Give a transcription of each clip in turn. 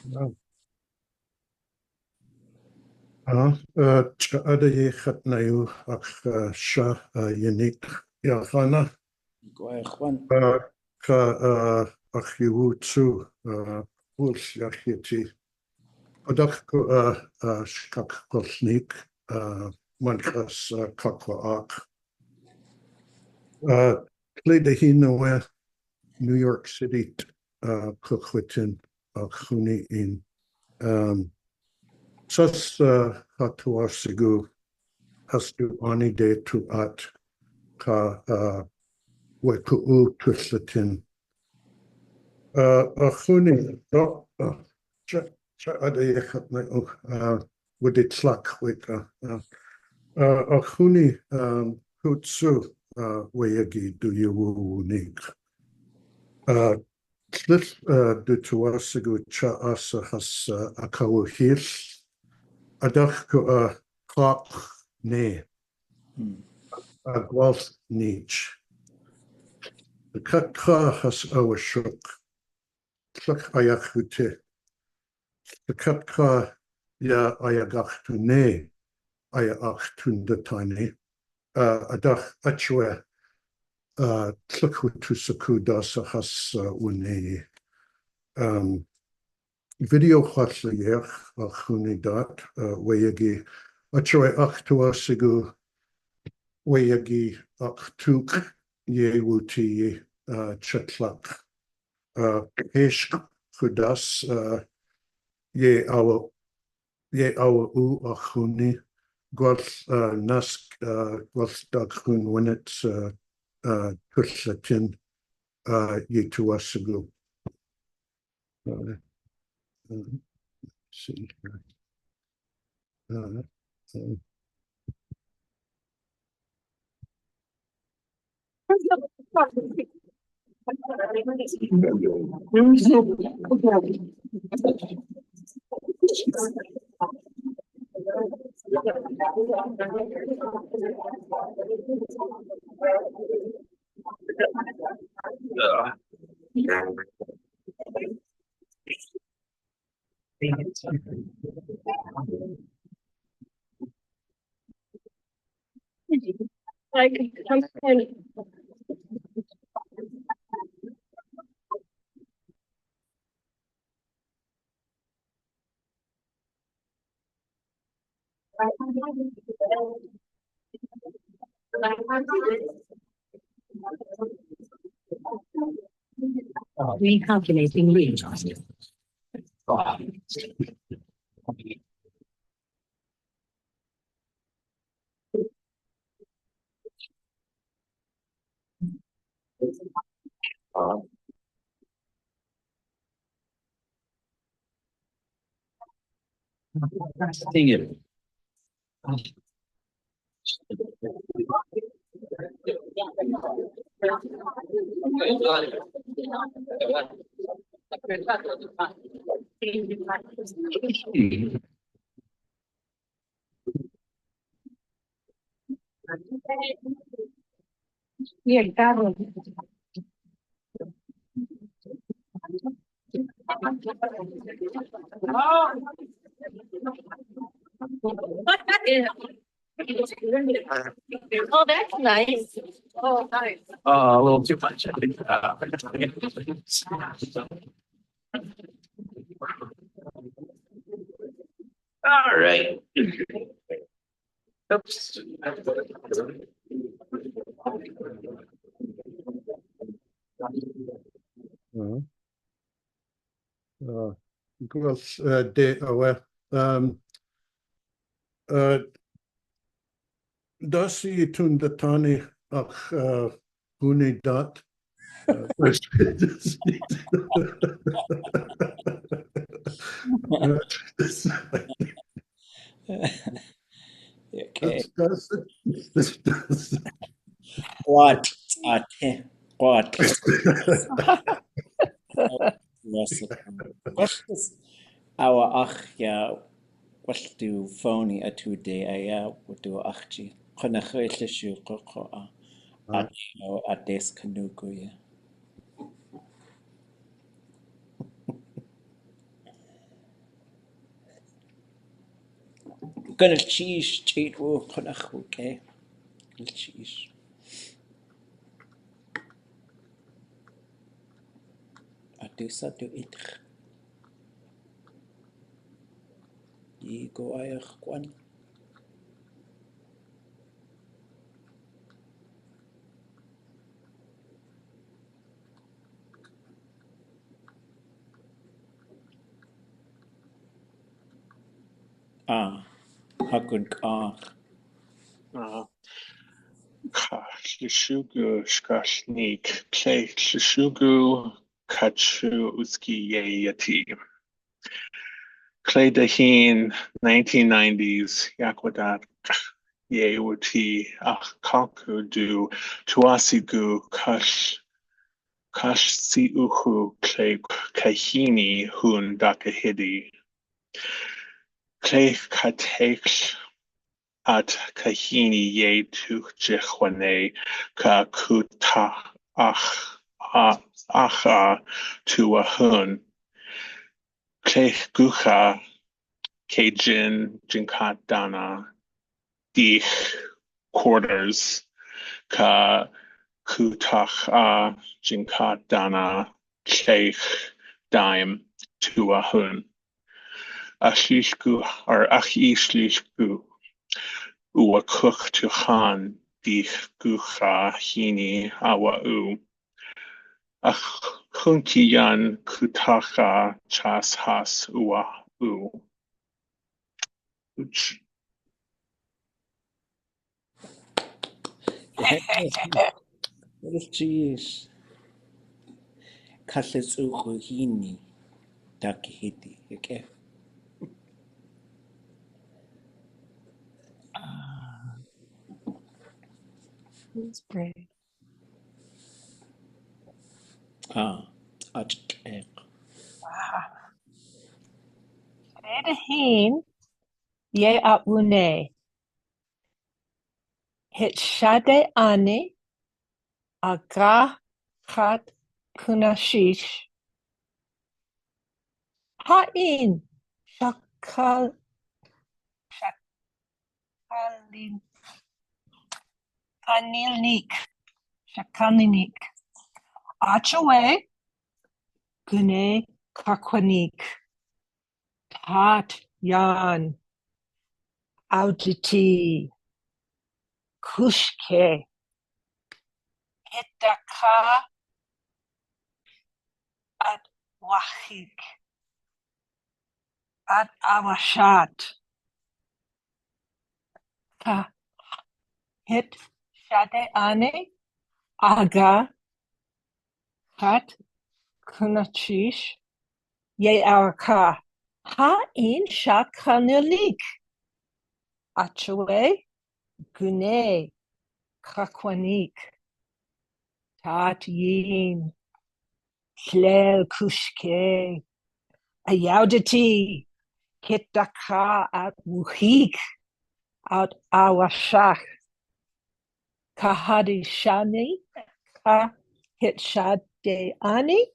Ada khatnayu ak sha unique ya khana ka akhiwutsu wooch yakhiti adak shkalneek mankas kakwa ak Tlein New York City Cookwitin Khuni in Sas hatuasigu hastu ani de tu at ka weku tuslatin Khuni cha adayekhat na would it slack with Khuni hutsu wayagi do you wooneek Slip du tuasigu cha asa has akawuhil Adach clock ne gwalth niche. The cut ka has awashuk. Tluk ayakute. The cut ka ya ayagach ne ayach tundatani. Adach achwe tluk sakudas has une. Video awliyéx chunidat wayagi achwe achtuasigu wayagi achtuk ye wuti chatlak pesh chudas ye awa u achuni gwalth nask gwalth dag chun winet tullatin ye tuasigu. See here. Recalculating range. Sing it. Yeah, Carol. Oh, that's nice. Oh, nice. A little too much, I think. All right. Oops. Gwalth de awe. Dasi tundatani ach huni dat. Okay. What? What? What is our achya? What do phony a 2 day? Aya would do achji. Konachrishu koko at this kanuku. Gonna cheese cheat wo konach okay. Cheese. Adu sa du itch. Ye go ayach kwan. Hakun ach. Lishoog shkalneek play lishoog katoolneek. Clay Dahin 1990s Yakwadat Yewati Akaku du Tuasigu Kash si uhu Clay Kahini Hun Dakahidi Clay Katek at Kahini Ye Tuchwane Kakuta Acha Tuahun Clay Gucha Kajin Jinkat Dana Dich quarters ka kutach jinkat dana cheich daim tuahun. Ashlishku or achishliku ua cook to han dich gucha hini awa u. Ach hunkiyan kutacha chas has ua u. Wooch. Little cheese. Kalles uruhini. Dakihidi. Okay. Let's pray. Achek. Edahin ye apune. Hit shade ani aga chat kunashish. Ha'in shakalin kanilnik. Shkalneek. Achawe gune kakwanik. Tat yan auditi. Kushke. Hitaka at wahik. At awashat. Ka hit shade ane aga hat kunachish ye araka. Ha in shkalneek. Achawe gune kakwanik. Tat yin. Klel kushke. Ayauditi. Hitaka at wuhik. Out awashach. Kahadi shani. Ka hit shade ani.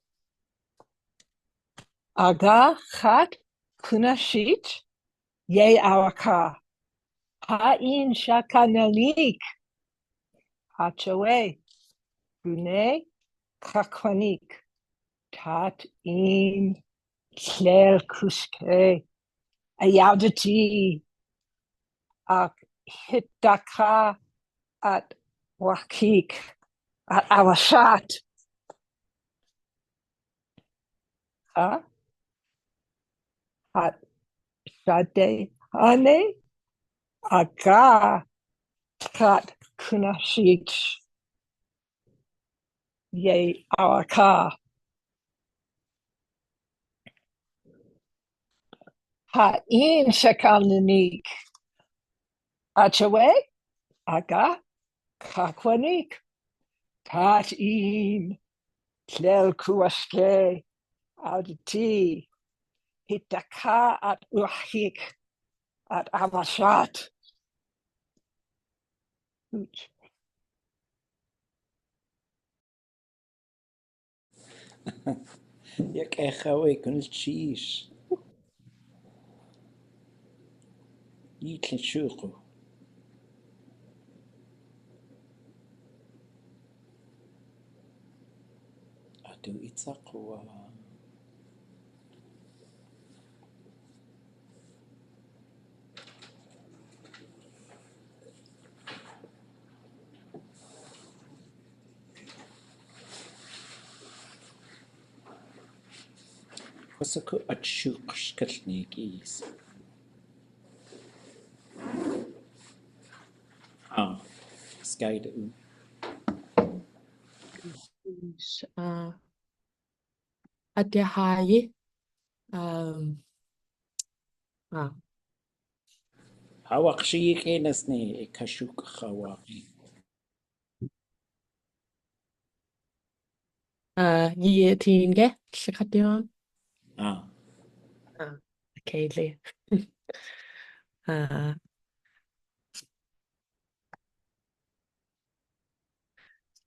Aga chat kunashit. Ye awaka. Ha'in shakanalik. Hachawe. Gune kakwanik. Tat in. Klel kushke. Ayauditi. Ak hitaka at wakik. At awashat. At shade ane. Aga kat kunashit. Ye awaka. Ha'in shkalneek. Achawe. Aga kakwanik. Tat in. Klel kuashke. Auditi. Hitaka at uhik. At avashat. Wooch. Yak echawe kun cheese. lishoog. Adu itzaqwa. Kosaku atshuk shkalneek is. Skide u. Waajée. Awaqshi kenasne kashuk khawaqi. Yietinge, shkation. Ah. Keidli.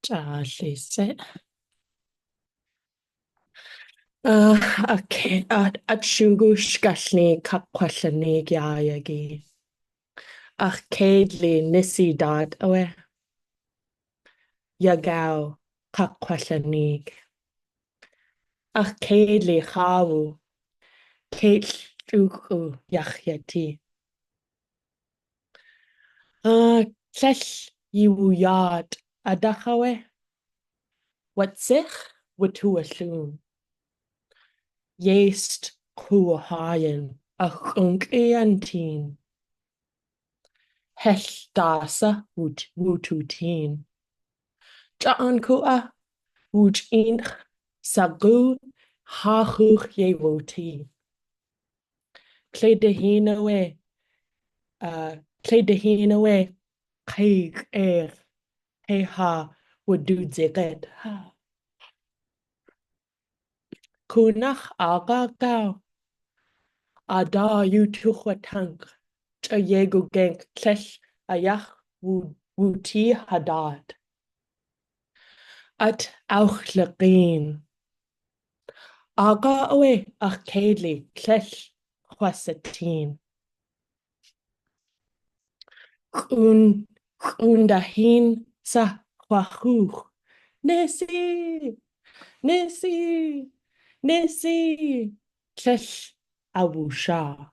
Charlise. Okay, at shugu shkalneek kapkwashaneek yaayagi. Ach keidli nisi dad awe. Yagao kapkwashaneek. Ach keidli chawu. Keitl uku yachyati. Tlell yiwuyad adachawe. Watsich watuashun. Yeast kuahayan achunkiantin. Hell dasa wututin. Jaan kua wooch inch sagu hachuch yewoti. Cledehinawe kaig heha wududzeged. Kunach agagao. Ada yutuchwatank. Chayegu genk tlech ayach wuti hadad. At auchlaqin. Aga awe ach keidli tlech chwasatin. Kundahin sa chwachuch. Nisi. Tlech awusha.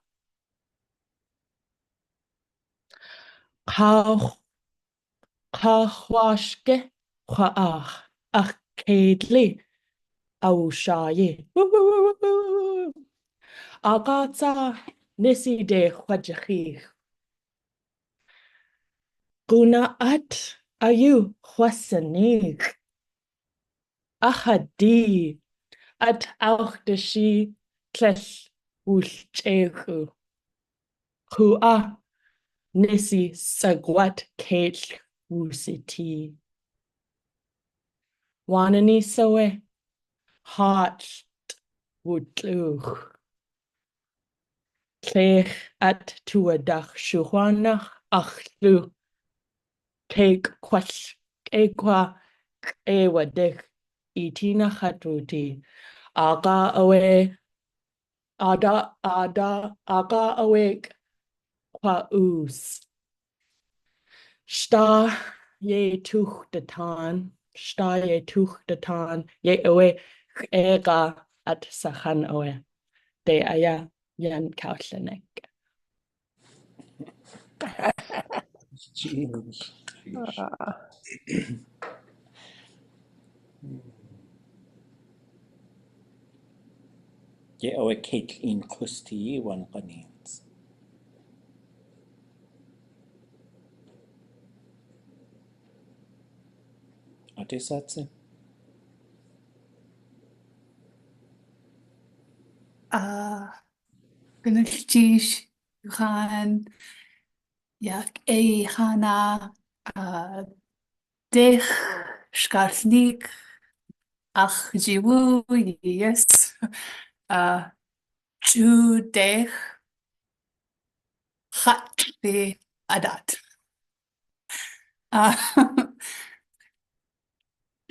Kachwashke kwaach ach keidli awushaye. Agatsa nisi de chwajachich. Guna at ayu chwasaneek. Achadi at auch de shi tlech wulchechu. Kua nisi sagwat keitl wusiti. Wanani sawe hot wutluch. Klech at tuadach shuwanach achlu. Keik kwash keikwa ewadek itina hatuti. Aga awake kwa us. Sta ye tuchtatan. Ye awe ega at sahan awe. De aya yan katoolneek. Jeez. Ye awe Kate in Kusti one qanins. Atisatse. Gynultish gaan yak hana dich shkalneek ach jiwu yes chu dich hat be adat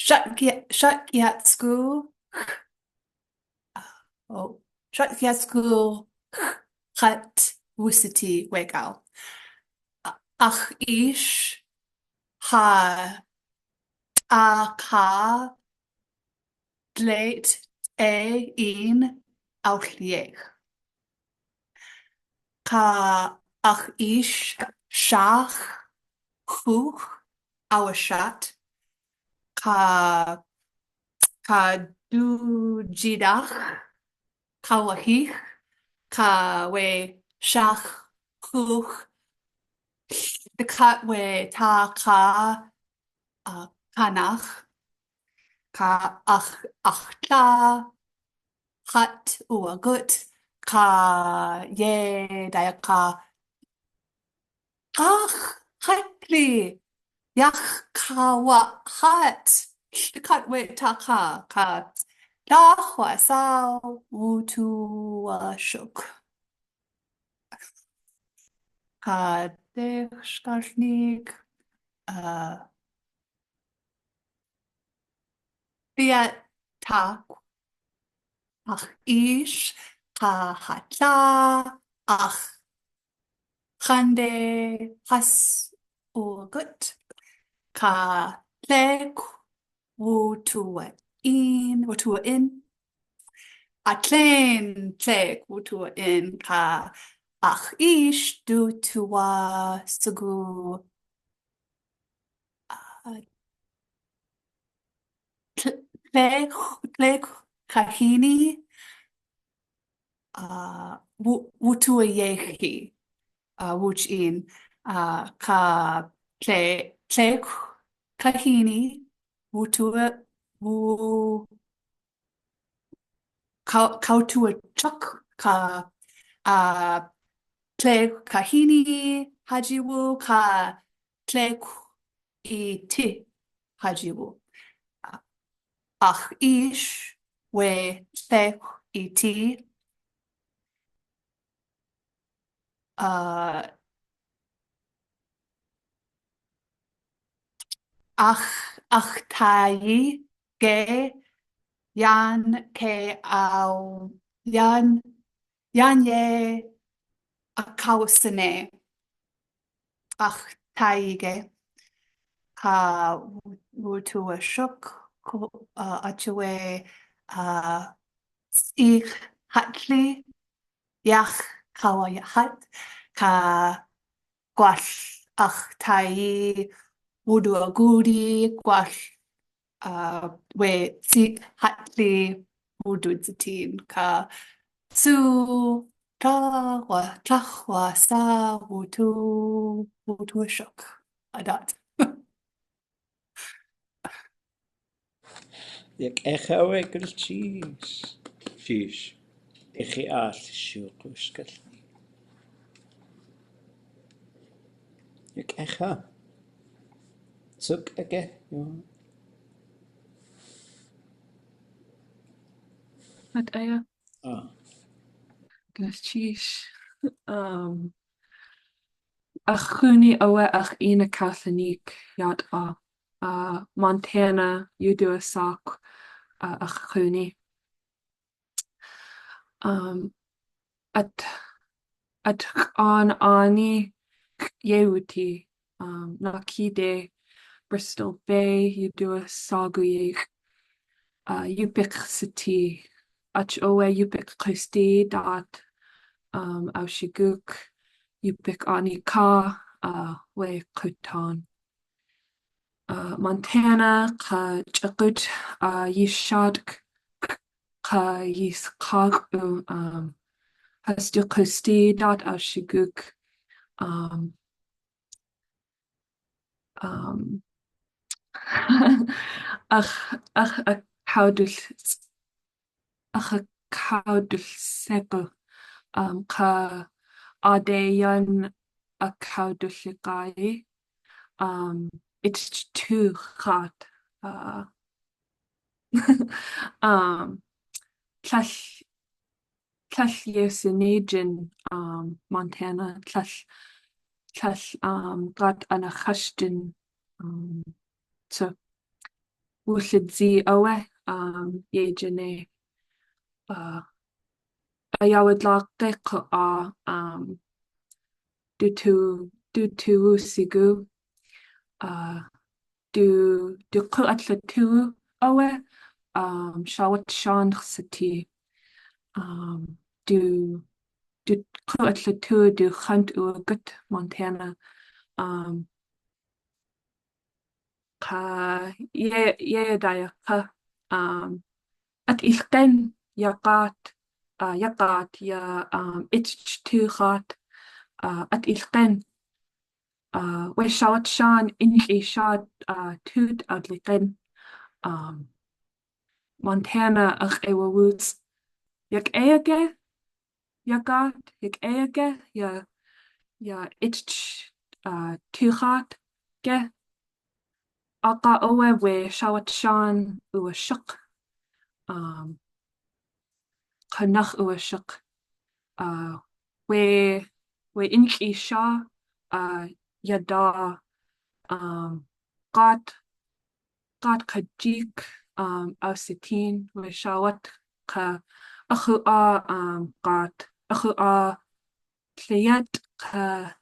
Shakyatsku Shakyatsku hat sitee wegal. Ach ish ha a ka dleit un awliyéx. Ka ach ish shach wooch awashat. Ka du jidach kawahich. Ka we shach wooch. The cut we ta ka kanach. Ka achta hat gut. Ka ye da ka ach hatli yach kawa hat. The cut we ta ka da hwasa wutu shuk. Ka de shkalneek Bia ta ach ish ka hatla ach chande has gut ka lek wutua in a tlein lek wutua in ka ach ish du tua sugu lek kahini wutua yehi wooch in ka tle kahini wutua wu kautua chuk ka tle kahini hajiwu ka tle I ti hajiwu ach ish we tle I ti ach tai ge yan ke au yan ye a kausene ach tai ge ka wutua shuk atue ich hatli yach kawa hat ka gwall ach tai wudu gudi gwall we si hatli wudu zitin ka su tachwa sa wutu shuk adat. Yak echo egl cheese. Fish. Echi all lishoog shkalneek. Yak echo. Suk ege. Wat eia? Ah. Glas ach chuni owe ach ina katoolneek yad Montana yudu a sock ach chuni. At an ani yeuti nakide Bristol Bay yudu a saguyeg yupik sitee ach owe yupik christi dat awshiguk yupik ani ka we kutan Montana ka chakut yishad ka yiskag hasdu christi dat awshiguk ach a cawdwl ach a cawdwl sebl ka adeyan a cawdwl gai it's too hot tlall yesinagin Montana tlall gad an a chastin so wulid zi owe yejene a yawad lagde ko due to sigu do atletu owe shawat shan sitee do atletu do hunt gut Montana ka ye daya ka at ilten yakat ya itch tu gat at ilten we shawat shan inchi shad toot adliken Montana ach ewa woods yak eage yagat yak eage ya itch tu gat ge Aka owe we shawat shan ua shuk kanach ua shuk we inchi sha yada gat kajik au sitin we shawat ka achu gat achu tliat ka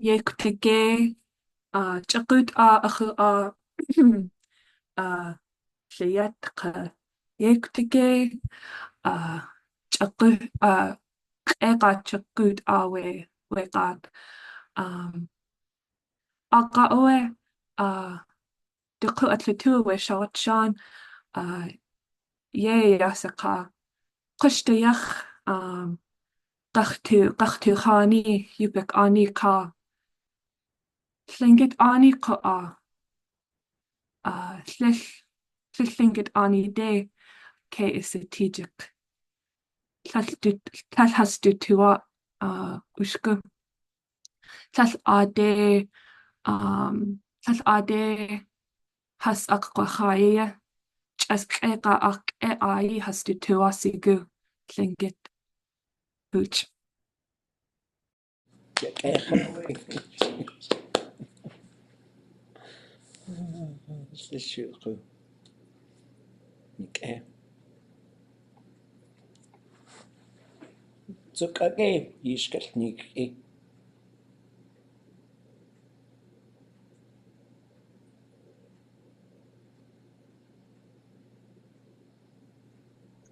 yektige chakut achu tliat ka yektige chakut ega chakut we gat aka oe duku atletu we shawat shan ye yasaka kushtayach gachtu khani yupek ani ka tlingit ani ka tlingit ani de ke is strategic tlal has du tua ushku tlal ade has akwa khaya as eka ak ai has du tua sigu tlingit wooch lishoog nik'e tsuk'ake shkalneek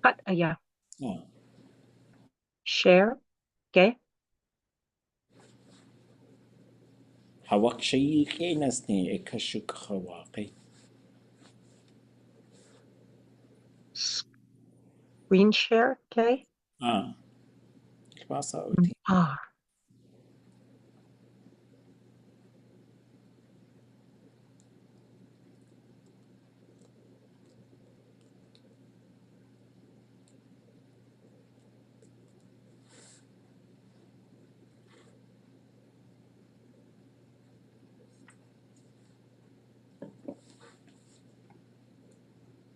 Cut aya. Share. Okay. hawakshayike nasni ekashuk hawaqi Screen share. Okay. Klasa uti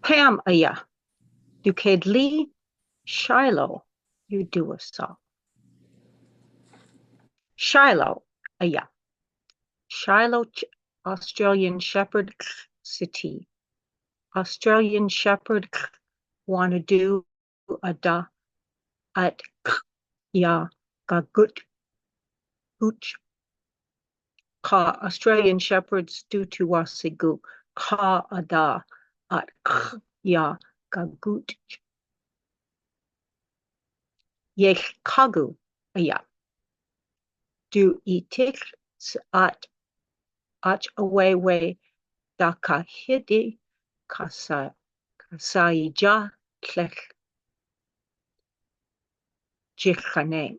Pam aya. Duquesne Lee. Shiloh. You do a song. Shiloh aya. Shiloh Australian Shepherd Sitee. Australian Shepherd wanna do a da at ya gagut wooch ka Australian Shepherds do to wasigu ka ada at ya gagut yech kagu aya do itik at away daka hidi kasaija klech jichane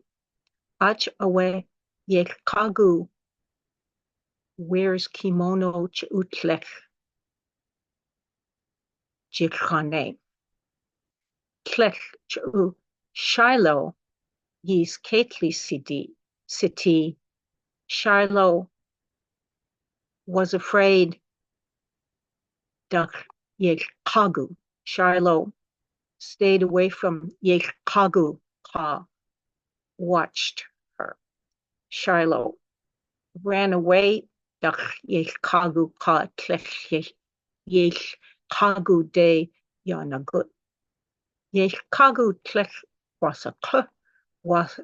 ach away yech kagu wears kimono utlech jichane klech Shiloh yis Kately sitee Shiloh was afraid dak Yechkagu. Shiloh stayed away from Yechkagu ka watched her. Shiloh ran away dak Yechkagu ka tlech Yechkagu de yanagut. Yechkagu tlech was a was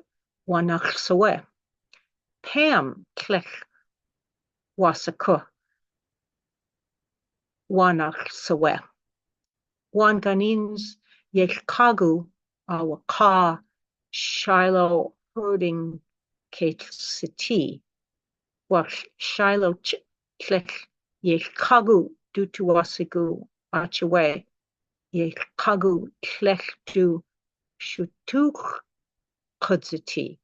wanachsawe. Pam clech wasaka wanach sawe. Wan ganins yech kagu awa ka Shiloh herding Kate sitee. Wash Shiloh clech yech kagu do to wasigu achawe. Yech kagu clech do shutuch kudziti.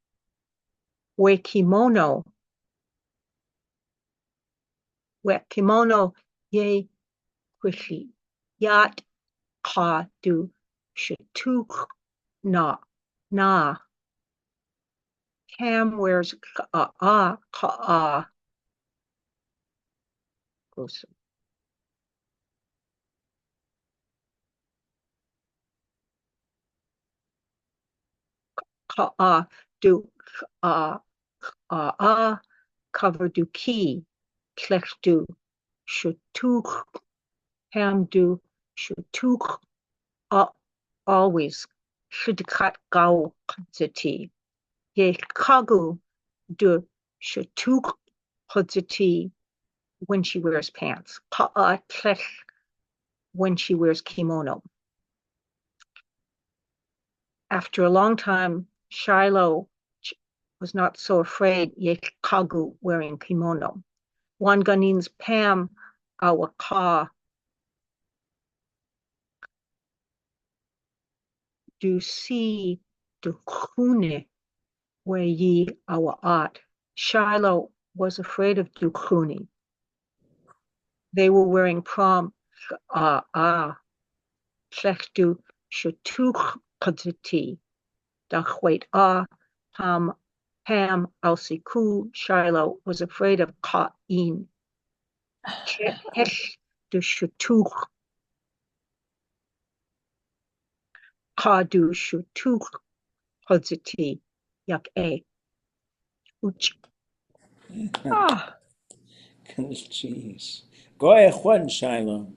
We kimono ye quickly yat ka do shutuch na. Ham wears ka goes ka do cover do key klech do shutuch ham do shutuch always shudkat gao kudziti. Ye kagu do shutuch kudziti when she wears pants. Ka'a klech when she wears kimono. After a long time, Shiloh was not so afraid ye kagu wearing kimono. Wanganin's Pam awaka do see do kune where ye awaat. Shiloh was afraid of Dukuni. They were wearing prom klechdu shutuch kadziti. Dachwait Pam alsiku. Shiloh was afraid of Ka'in. Hesh du shutuch Kadu shutuch kadziti. Yak wooch. Ah. Jeez. Go ahead, Juan Shiloh.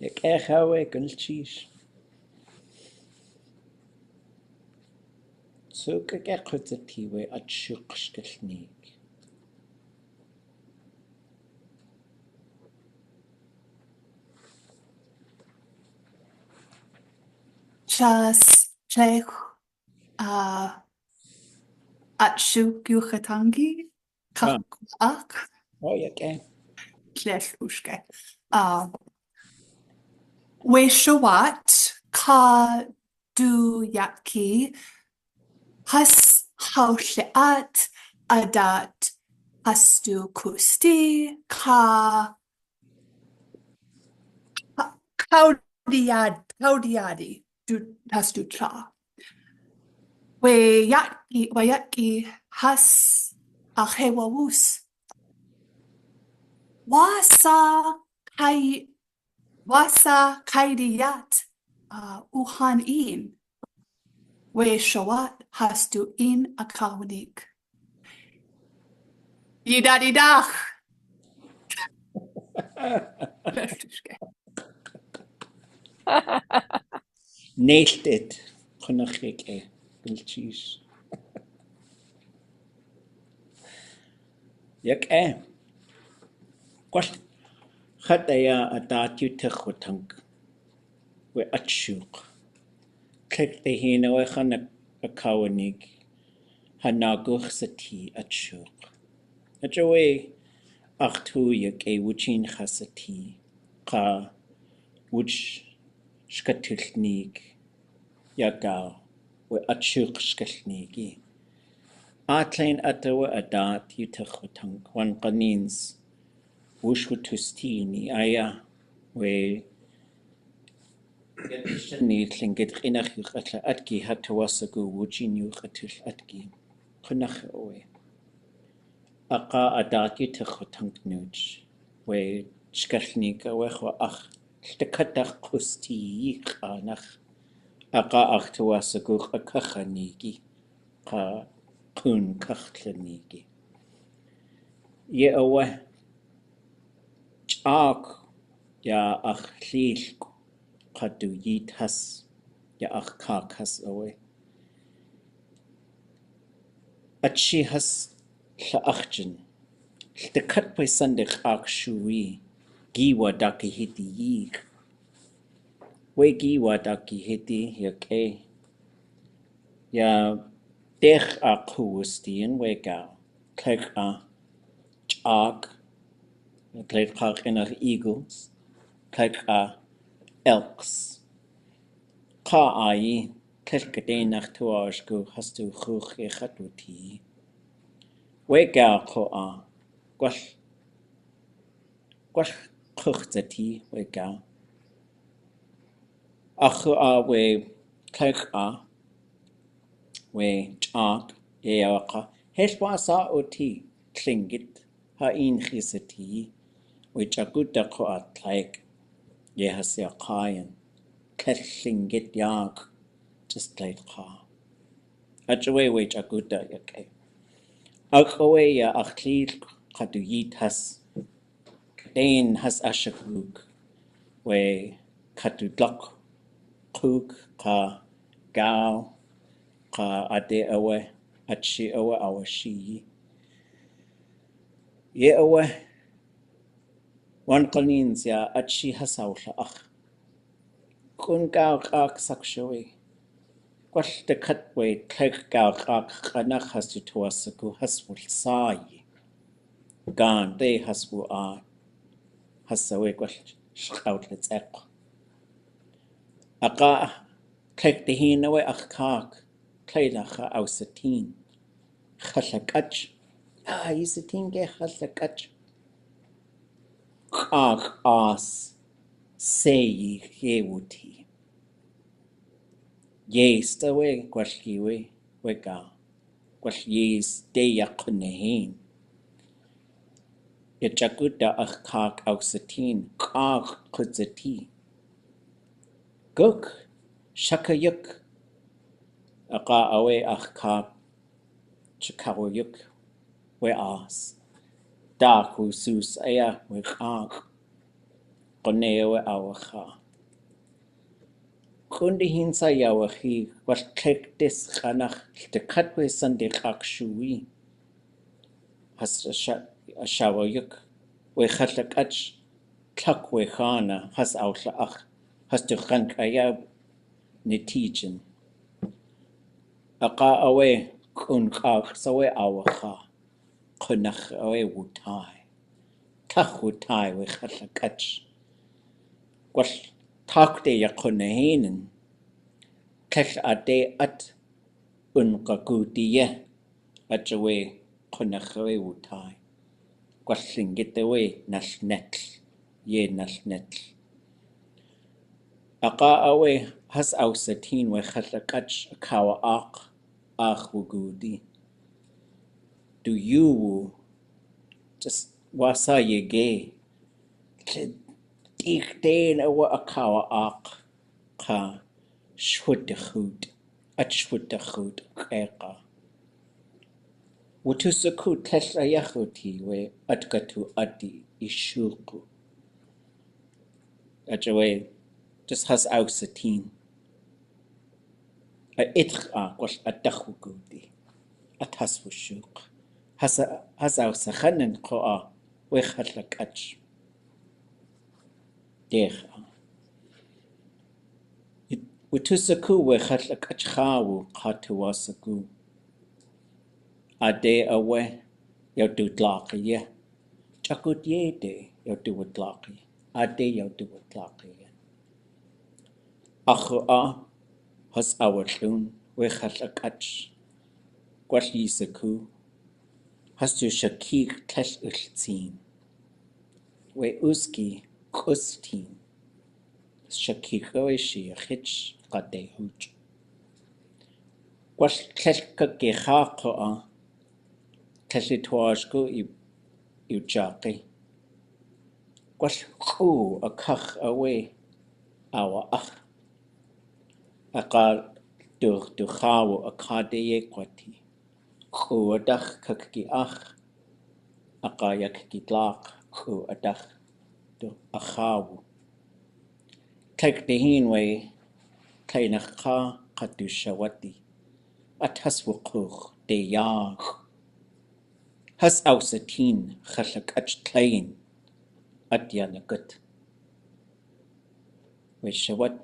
Yak hawe cheese. So kak kudziti we at shkalneek. Chas plech at shukatangi kakuak Oh, yak plech ushke. We shawat ka do yaki has haushat adat hastu kusti ka kaudiadi do hastu cha. We yaki has ahewawus wasa kaidiyat uhan in. We shawat has to in a katoolneek. Yidadidach. Nailed it. Conachik cheese. Yak Qual Hadaya adat you techutang. We atshuk. Click the hino we han a katoolneek. Hanaguch sitee atshuk. Ajawe achtu yak wuchin chasitee. Ka wooch katoolneek. Yagal. We atshuk shkalneeki. Tlein atawa adat you techutang. Wan qanins. Wooch tustini aya. We ni tlingit qinach yuqatla atki hatawasagu wuchin yuqatul atki qinach we aqa adati tkhutang nuch we shkalneek we khwa ach tkatach qusti qanach aqa achtawasagu qakhaniki qa qun kakhtlaniki ye awa chak ya akhlil qadu yithas ya ach kak has away. At she has la achjin. The cut by Sunday ak shui. Giwa daki hiti yig. We giwa daki hiti yake. Ya dech a kuwustien we gao. Kek a chag. Kek kak in eagles. Kek a elks. Ka ai. Kek gade nach tuaj go hastu chuch e chatuti. We gao ko a. Gwall chuch zati we gao. Achu a we kek a. We chag. Ye awaka. Hesh wasa o ti. Klingit. Ha in chisati. We chaguta ko a tlaik. Ye has ya kayan. Klingit yag. Just like ka. Achwe we chaguta yake. Akwe ya akhlir katuyit has. Dain has ashakuk. We katutlak. Kuk ka gao. Ka ade awe. Achi awe awashi. Ye awe. Wan kanins ya achi has awla ach. Kun gao kak sakshawe. Gwall de catwe keg gao kak kanach has to tuasaku has wul sai. Gan de has wu a. Has sawe gwall shkautlets ek. Aka keg de hinawe ach kak. Kleilacha ausatin. Chalakach. Ah, isatin ge chalakach. Kak as. Say ye wuti. Yes, the way gwalkiwe wega. Gwal yes de yakunehin. Yajaguda ach kak ausatin. Kak kudzati. Guk. Shakayuk. Aka awe ach kak. Chakawayuk. We as. Da kusus aya we kak. Konewe awacha. Kundi hinsa yawahi was kek dis chanach de katwe Sunday kak shui. Has a shawayuk. We chatlakach. Tlak we khana has outla ach. Has de chankaya nitijen. Aka awe kun kak sawe awacha. Kunach awe wutai. Tach wutai we chatlakach. Gwall tak de yakunehinen. Kech ade at unqakudiye. Ajawe kunachawe wutai. Gwallingitewe nalnetl. Ye nalnetl. Aka awe has ausatin we chatlakach akawa ach wugudi. Do you just wasa yege. Dikdeen awa akawa ach ka shwudachut at shwudachut eka. Wutusaku tesla yachuti we atkatu adi ishuku. Ajawe just has ausatin. A itcha was a dachugudi. At has wushuk. Has ausachanen koa we chatlakach. Decha. Wutusaku we chatlakachchawu katuwasaku. Ade awe yau du dlaki ye. Chakut ye de yau du dlaki. Ade yau du dlaki ye. Achu a has awalun we chatlakach. Gwal yisaku has tu shakik tel ultin. We uski kustin. Shakik we shi a hitch gade hooch. Gwal tlelka gehako a tlelituashku I jaki. Gwal ku a kach away awa ach. Aka du chawo a kade ye kwati. Ku a dach kakki ach. Aka yakki glak ku a dach du a chawo. Kek de hin way Tleinacha Katushawati at Haswukuch de Yag Has Ausatin Chashakach Tlein at Yanagut. Wishawat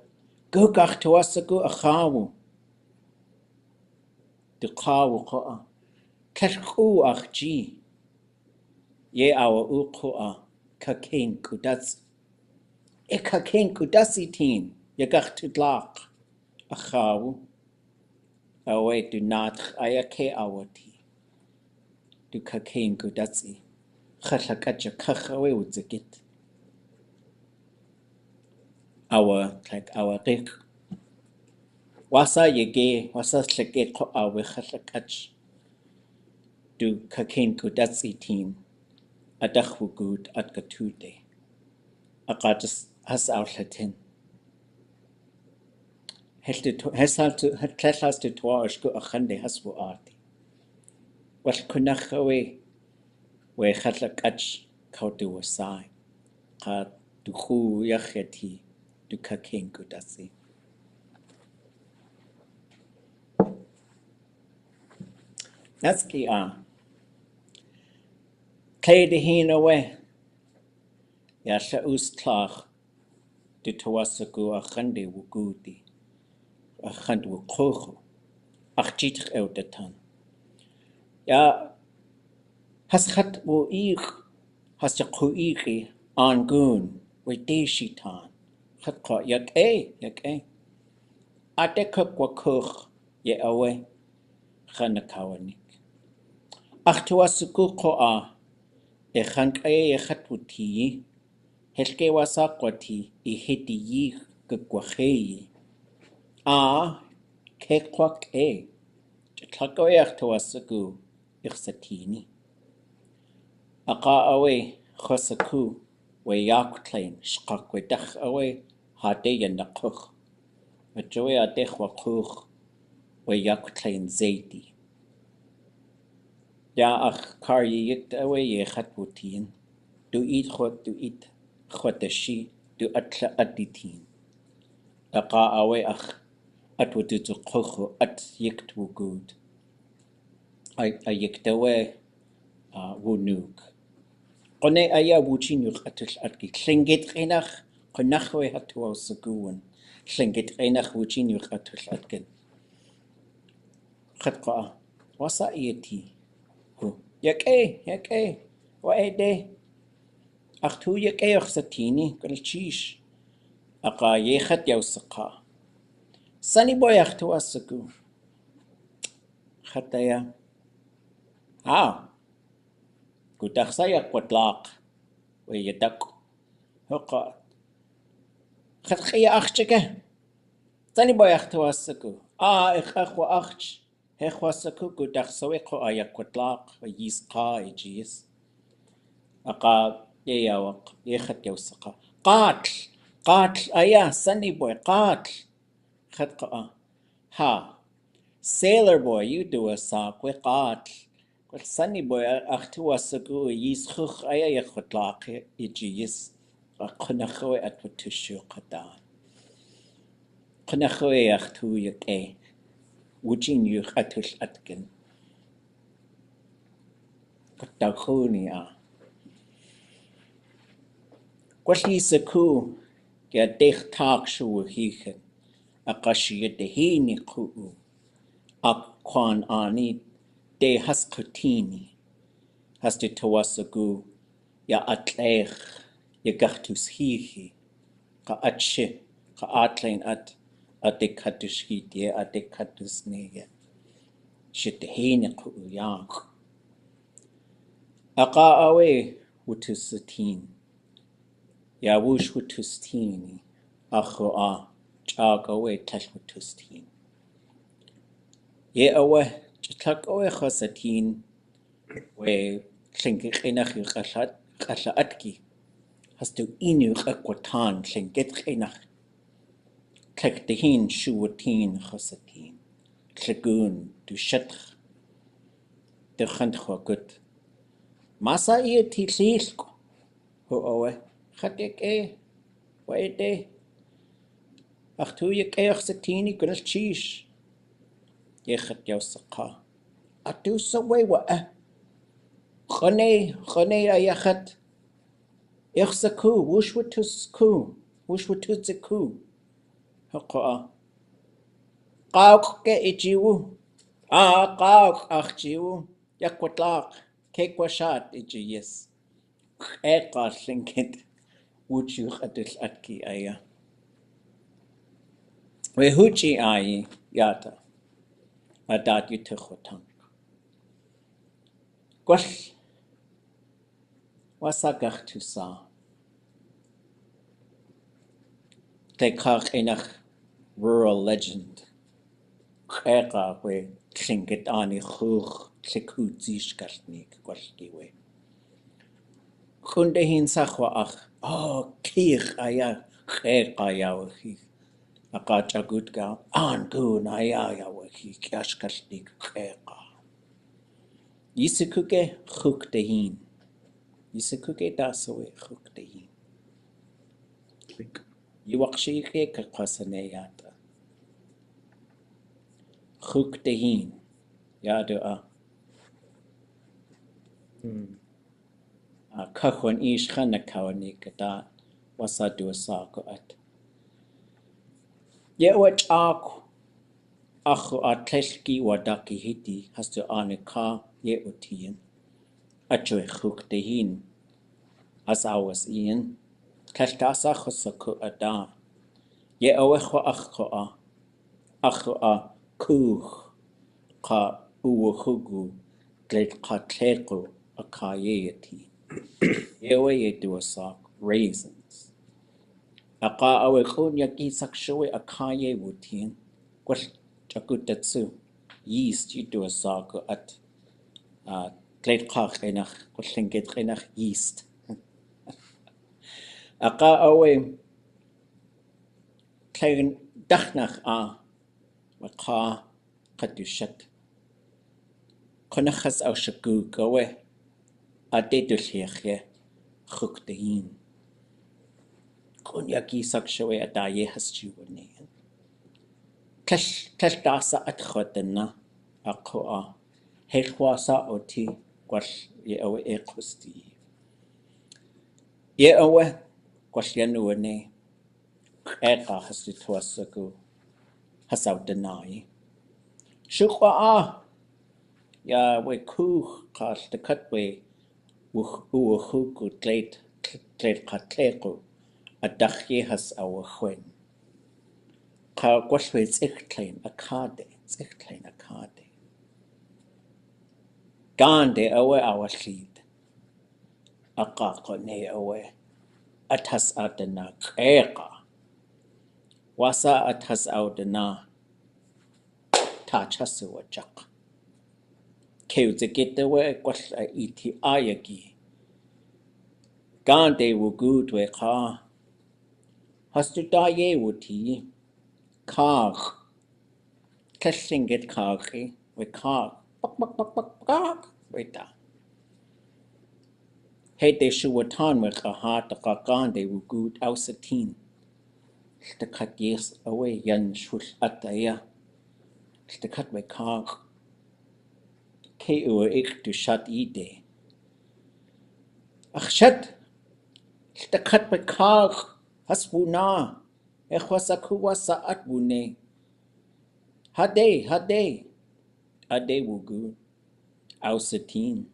Gugach to Asagu Achawu the Kawu Koa Kashku Achji Ye our Ukoa Kakain Kudats Kakain Kudasitin Yagach to Dlak Achawu Away do not Ayake Awati do Kakain Kudatsi Khashakacha Kachawe with the git. Our like our Rick Wasa Yege Wasa Slake Awe Khashakach do Kakain Kudatsi teen Adachu good at Gatude Akatus has outletin. Has Clashas to Twash go a Hande Haswu Arti. What Kunachawe where Khashakach Kautu was sigh. Ka du Hu Yacheti du Kakain Kudatsi. That's key. Play the hin away. Yasha Ustlach de Tawasagu a Hande Wugudi a Hand Wukohu. Achit out the ton. Ya has hat wo ich has a kuiki on goon with deshitan. Hat caught yak a. Adekuk wakuch ye away. Katoolneek. Ach Tawasagu koa. Hank a hatwuti. Helke wasakwati I hiti yi gugwahe. Kekwak a. Tlakoyach Tawasagu Irsatini. Aka away Hosaku, we yak Tlein, shkalneek away, hade yanakuch. A joy a dechwakuch, we yak Tlein zeti. Ya ach kar yit away ye hatwutin. Do eat chotashi, do atla aditin. Aka away ach atwutu kuchu at yiktwu good. I yikt away wooch. Kone aya wooching atul atki. Klingit renach, konachwe hatu saguan. Klingit renach wooching atul atkin. Khatqa, wasa ieti. Yake, waede. Achtu yake satini, kalchish. Aka yechat yausaka. Sunny boy achtu asagu. Khataya. Gudach saya kwatlak. We yadak. Hoka. Khatkhaya achcheke. Sunny boy achtu asagu. Ikhwa achch. Hechwasaku gudach saweko ayakwtlak. Yiska ejis. Aka yawak. Yechat yausaka. Qatl. Aya. Sunny boy. Qatl. Khatqa. Sailor boy, you do a sock with qatl. Well, Sunny boy, achtu asagu yischuch aya yachotlak ejis. Kunachoe at watushu qadan. Kunachoe achtu yake. Wujin yuch atush atkin. Kutachuni Kwali saku ya dech tak shu hichen. Akashi yedehini kuu. Akwan ani de haskutini. Haste tawasagu ya atlech ya gachtus hihi. Ka atshe ka atlein at adekatus hidye adekatus neye. Shitehini kuu yank. Aka awe wutusatin. Ya wush wutustini. Acho chag awe tash wutustin. Ye awe chitak awe khosatin. We Klingit renach kasha atki. Has to inu akwatan klingit renach. Klek dehin shuwatin khosatin. Klegun du shatch. De khantkhwa gut. Masa ie titlilko. Ho awe. Khatek waede. Ach tu je keich sitee gunnel cheese. Yechat jou saka. Atu sa wewa Khone ayachat. Ich sa ku, wush watus ku. Wush watus ku. Haqqa. Qauk ke ijiwu. Qauk ach jiwu. Yakwatlaq. Kekwashat iji yes. Eqa linkit. Wuchu adil atki aya. We huchi ai yata. Adat yutukhotang. Gwall. Wasagach tu sa. Te kach enach rural legend. Eqa we linkit ani chwch. Tlein shkalneek gwallgiwe. Kunde hin sachwa ach. Oh, kich aya. Eqa yawachi. Akacha good gal. An gun aya yawachi. Shkalneek eqa. Yisikuke chuk de hin. Yisikuke dasawe chuk de hin. Yuwakshike kakasane yata. Chuk de hin. Yadu a. Kachwan ish chana katoolneek da. Wasa du sako at. Yewach aku. Achu a tleshki wadaki hiti. Hastu anika ye utien. Achwe chuk de hin. As awas ian. Tleshtasa chusaku ada. Ye awechwa achu a. Achu a kuch. Ka uwachugu. Gled ka tleko a ka yeeti. Yewe ye do sak raisins. Aka awe kunya gisak showe a ka ye wutien. Gwal chakutatsu. Yeast you do sak at gled ka chenach. Gwal chenach yeast. Aka awe klein dachnach a. Waka kadushat. Konachas au shagu gawe. A dedulchie chuk de hin. Kunya gisak showe a da ye has juwane. Klesh dasa at chodena a koa. Hechwasa oti gwash ye awe kusti. Ye awe gwash yanuane. Eqa has to twasagu. Has out denai. Shukwa a. Ya we kuch kash the cutway. Uwachugu gled katleko. A dachye has our chwen. Ka gwashwe Tlein a kade. Tlein a kade. Gande awe our lead. A kako ne awe. Atas adena keka. Wasa atas adena. Tachasu wajak. Keuze get away gwash a iti ayagi. Gande wu good we ka. Hastu da ye wuti. Kach. Keshinget kachi. We kach. Bak. Wait. Hey de shuwatan we kahat a gande wu good ausatin. The cut yes away yan shush ataya. The cut we kach. Ke ik to shut ide. Ach shat. The cut we kach. Hasbuna. Echwasaku wasa atbune. Hade. Ade wugu. Ausatin.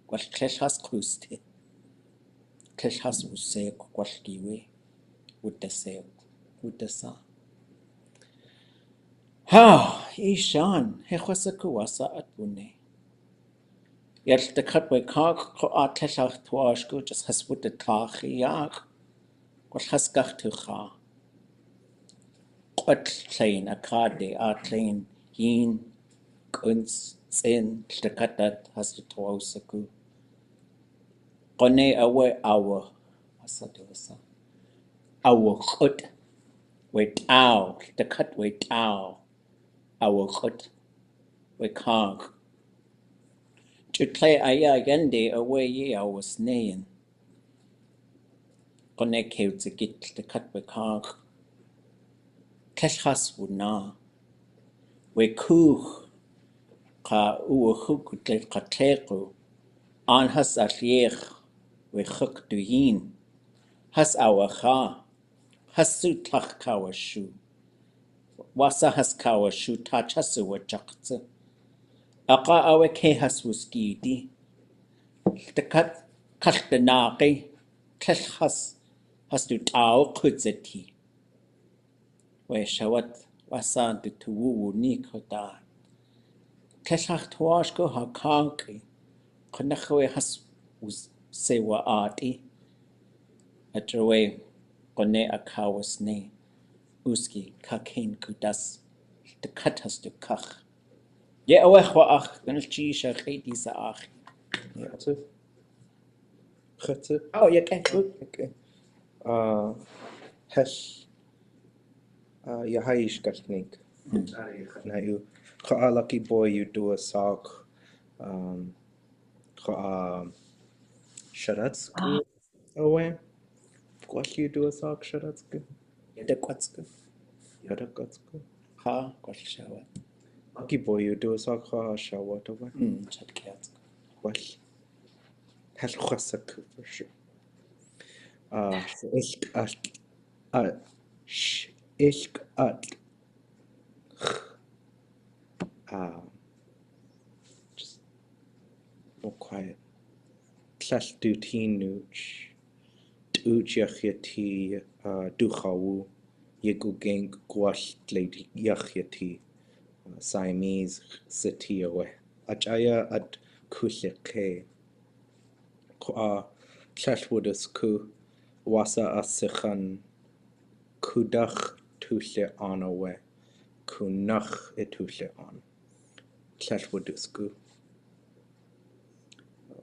Gwash klesh has kluste. Klesh has wuse gwash giwe. Wudase. Wudasa. Ha! Ishan. Echwasaku wasa atbune. Yet the cut we kach ko a klesh has tuashku just has wud the tachi yak. Gwash has gach tucha. Tlein a kade a Tlein hin kunz zin shtakatat has to twasaku. Kone awe awa. Wasa. Awa chut. Wait ow. The cut wait ow. Awa chut. We kag. Chutle aya yende away ye awa snayin. Kone keu to get the cut we kag. Tleshas wuna. We kuch ka uwachuk tlekatleku. An has awliyéx we chuk duhin. Has awacha. Has su tlach kawashu. Wasa has kawashu tach hasu wachakze. Aqa awe ke has wuskidi. Tekat kaltenaki. Tleshas has du tau kudzeti. We shawat wasa du tuwu ni koda. Tleshach tuashko ha kanki. Konachwe has sewa ati. Atrawe kone akawas ne. Uski kakin kudas. De katas de kach. Ye awechwa ach. Ganalchi shacheti sa ach. Chatu? Chatu? Oh, ye can. Okay. Hesh. Yahai shkalneek. Now you, lucky boy, you do a sock. Sharatsku away. What you do a sock sharatsku? Yedekwatsku. Yadakatsku. Ha, kwashawat. Lucky boy, you do a sock shawat away. Chatkiatsku. Well, has khwasaku for sure. Ishk at. Just more quiet. Clash do teen nooch. Uch yachyati duchawu. Yegu gang gwash lady yachyati. Siamese sitee away. Achaya at kushike. Clash woodus ku. Wasa asikhan. Kudach tushe on away. Kunach etushe on. Clash woodus ku.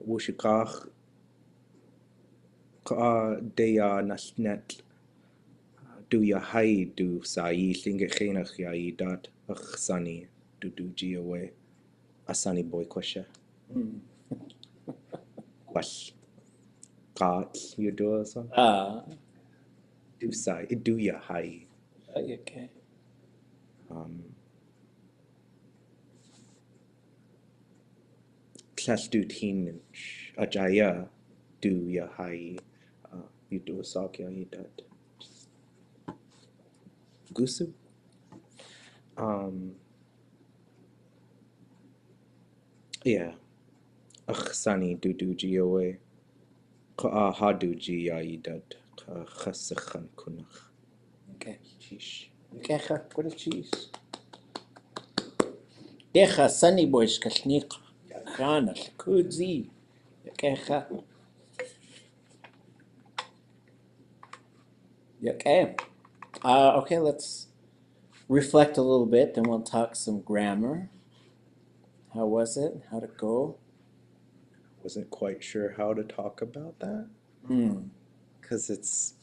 Wushikach. Deya nasnet. Do ya hai do sai lingechenach yai dat achsani do ji away. Asani boy kwasha. Wash. Got you do so? Do sai do ya hai. Okay. Clash do teen ajaya do ya hai. You do a sock yai dat. Gusu. Yeah. Achsani do ji away. Ha do ji yai dat. Khasakhan kunach. Okay. Sheesh. Kecha, what a cheese. Kecha, sunny boy, shkalneek. Yakana, kudzi. Kecha. Okay. Okay, let's reflect a little bit, then we'll talk some grammar. How was it? How'd it go? Wasn't quite sure how to talk about that. Because it's,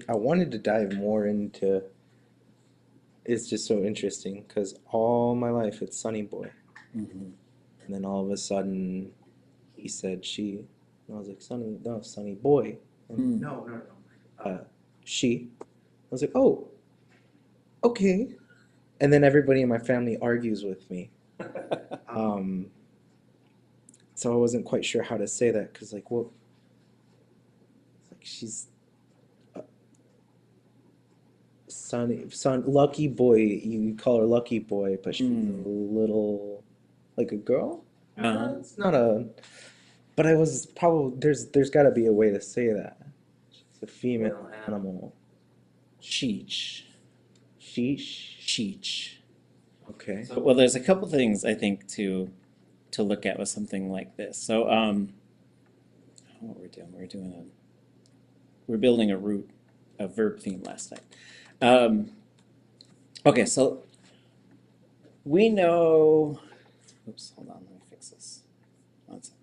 I wanted to dive more into, it's just so interesting because all my life it's sunny boy. And then all of a sudden he said she, and I was like, sunny boy. And no. She. I was like, oh, okay. And then everybody in my family argues with me. So I wasn't quite sure how to say that because, like, well, like she's lucky boy. You call her lucky boy, but she's a little like a girl. It's not a. But I was probably there's got to be a way to say that. She's a female animal. Sheech. Sheech. Okay. So, well, there's a couple things I think to look at with something like this. So, what we're doing, we're building a verb theme last night. Okay, so we know. Oops, hold on, let me fix this. One second.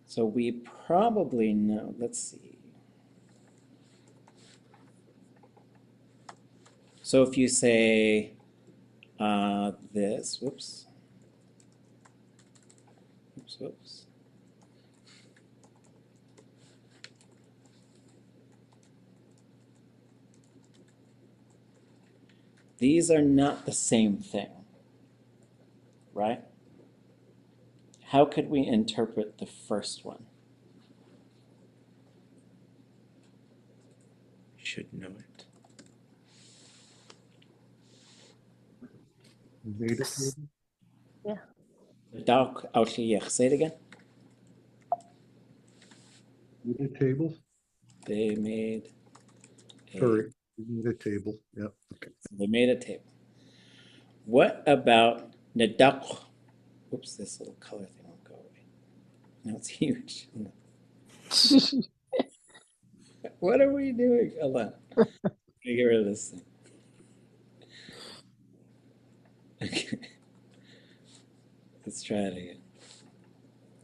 So we probably know. Let's see. So if you say this, whoops. these are not the same thing, right? How could we interpret the first one? You should know it. Made a table? Awliyéx. Say it again. Made a table? They made a, Sorry, made a table, yeah, okay. they made a table. What about nadak? Oops, this little color thing won't go away. Now it's huge. What are we doing? Hold on. Let me get rid of this thing. Okay. Let's try it again.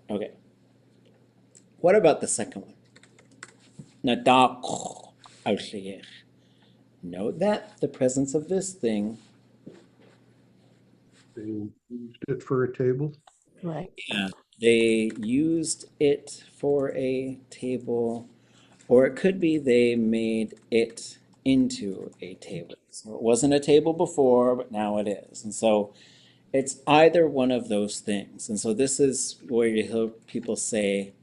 Okay. What about the second one? Nadak awliyéx. Note that the presence of this thing. They used it for a table? Right. Yeah, they used it for a table, or it could be they made it into a table. So it wasn't a table before, but now it is. And so it's either one of those things. And so this is where you hear people say,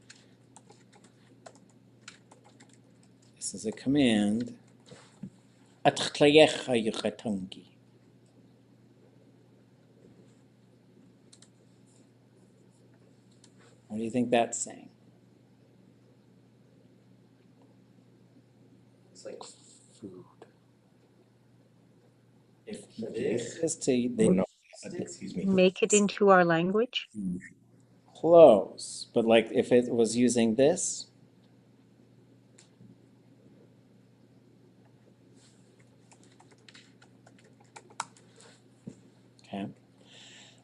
this is a command, "Atchlayecha yuchatongi." What do you think that's saying? It's like food. If this is to, they Oh, no, excuse me. Make it into our language. close, but like if it was using this, okay.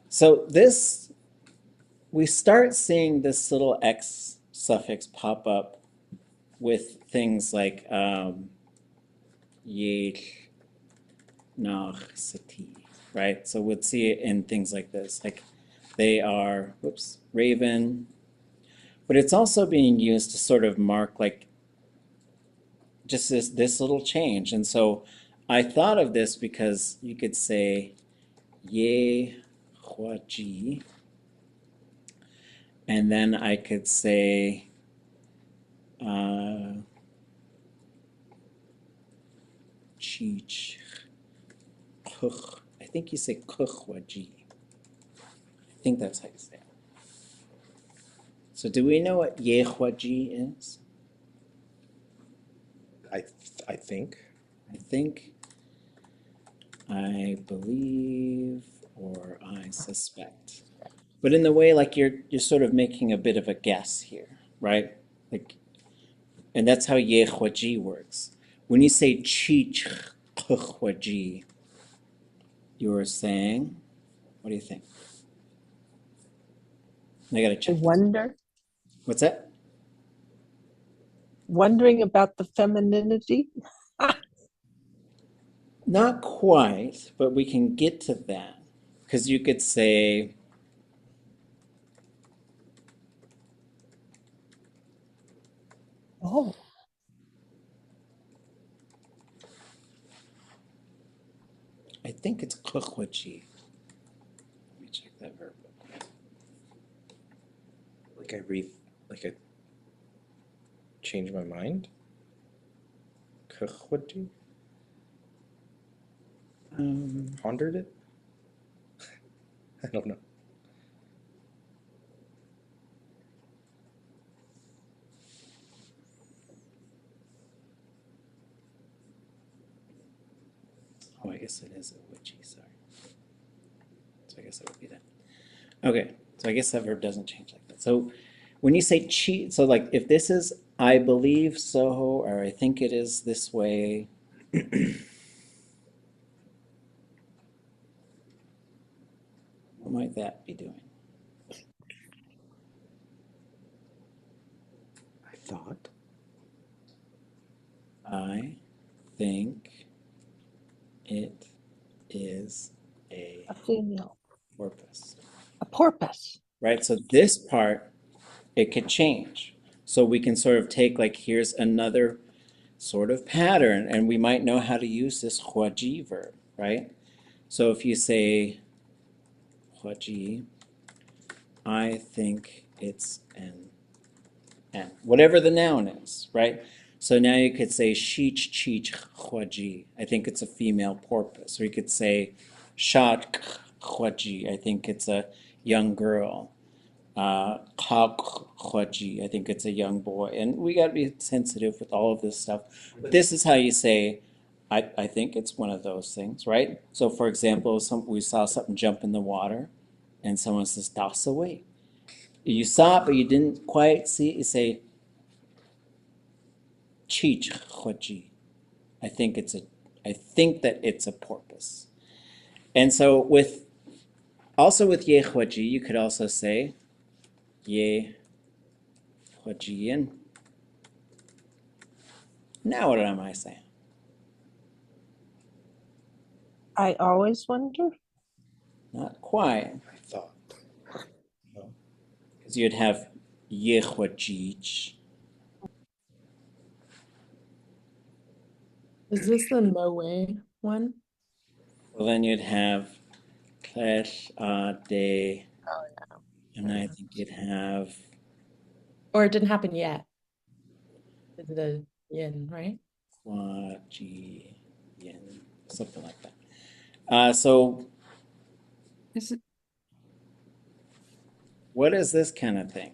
So this, we start seeing this little X suffix pop up with things like yech, nach, sitee, right? So we'd see it in things like this, like they are, whoops, raven, but it's also being used to sort of mark like just this little change. And so I thought of this because you could say waajée, and then I could say cheech, kuch. I think you say kuch waajée. I think that's how you say it. So do we know what waajée is? I think. I believe, or I suspect. But in the way, like you're sort of making a bit of a guess here, right? Like, and that's how waajée works. When you say cheech waajée, you are saying, what do you think? I gotta check. Wonder, What's that? wondering about the femininity. Not quite, but we can get to that. Because you could say, Oh, I think it's kuch waajée. Let me check that verb. Like I changed my mind. Kuchwaji? Pondered it? I don't know. Oh, I guess it is a witchy, sorry. So I guess that would be that. Okay, so I guess that verb doesn't change like that. So when you say cheat, so like if this is I believe so, or I think it is this way, what might that be doing? I thought. I think it is a female, porpoise. a porpoise. Right, so this part, it could change. So we can sort of take like, here's another sort of pattern, and we might know how to use this waajée verb, right? So if you say waajée, I think it's an whatever the noun is, right? So now you could say sheech cheech waajée. I think it's a female porpoise. Or you could say shat waajée. I think it's a young girl. Waajée. I think it's a young boy. And we got to be sensitive with all of this stuff. But this is how you say, I think it's one of those things, right? So for example, we saw something jump in the water and someone says, toss away. You saw it, but you didn't quite see it. You say, cheech waajée. I think that it's a porpoise. And so also with ye waajée, you could also say ye waajée. Now what am I saying? I always wonder. Not quite. I thought. No. Because you'd have ye waajée. Is this the no way one? Well, then you'd have klesh de, and I think you'd have Or it didn't happen yet. It's the yin, right? waajée, something like that. So Is it what is this kind of thing?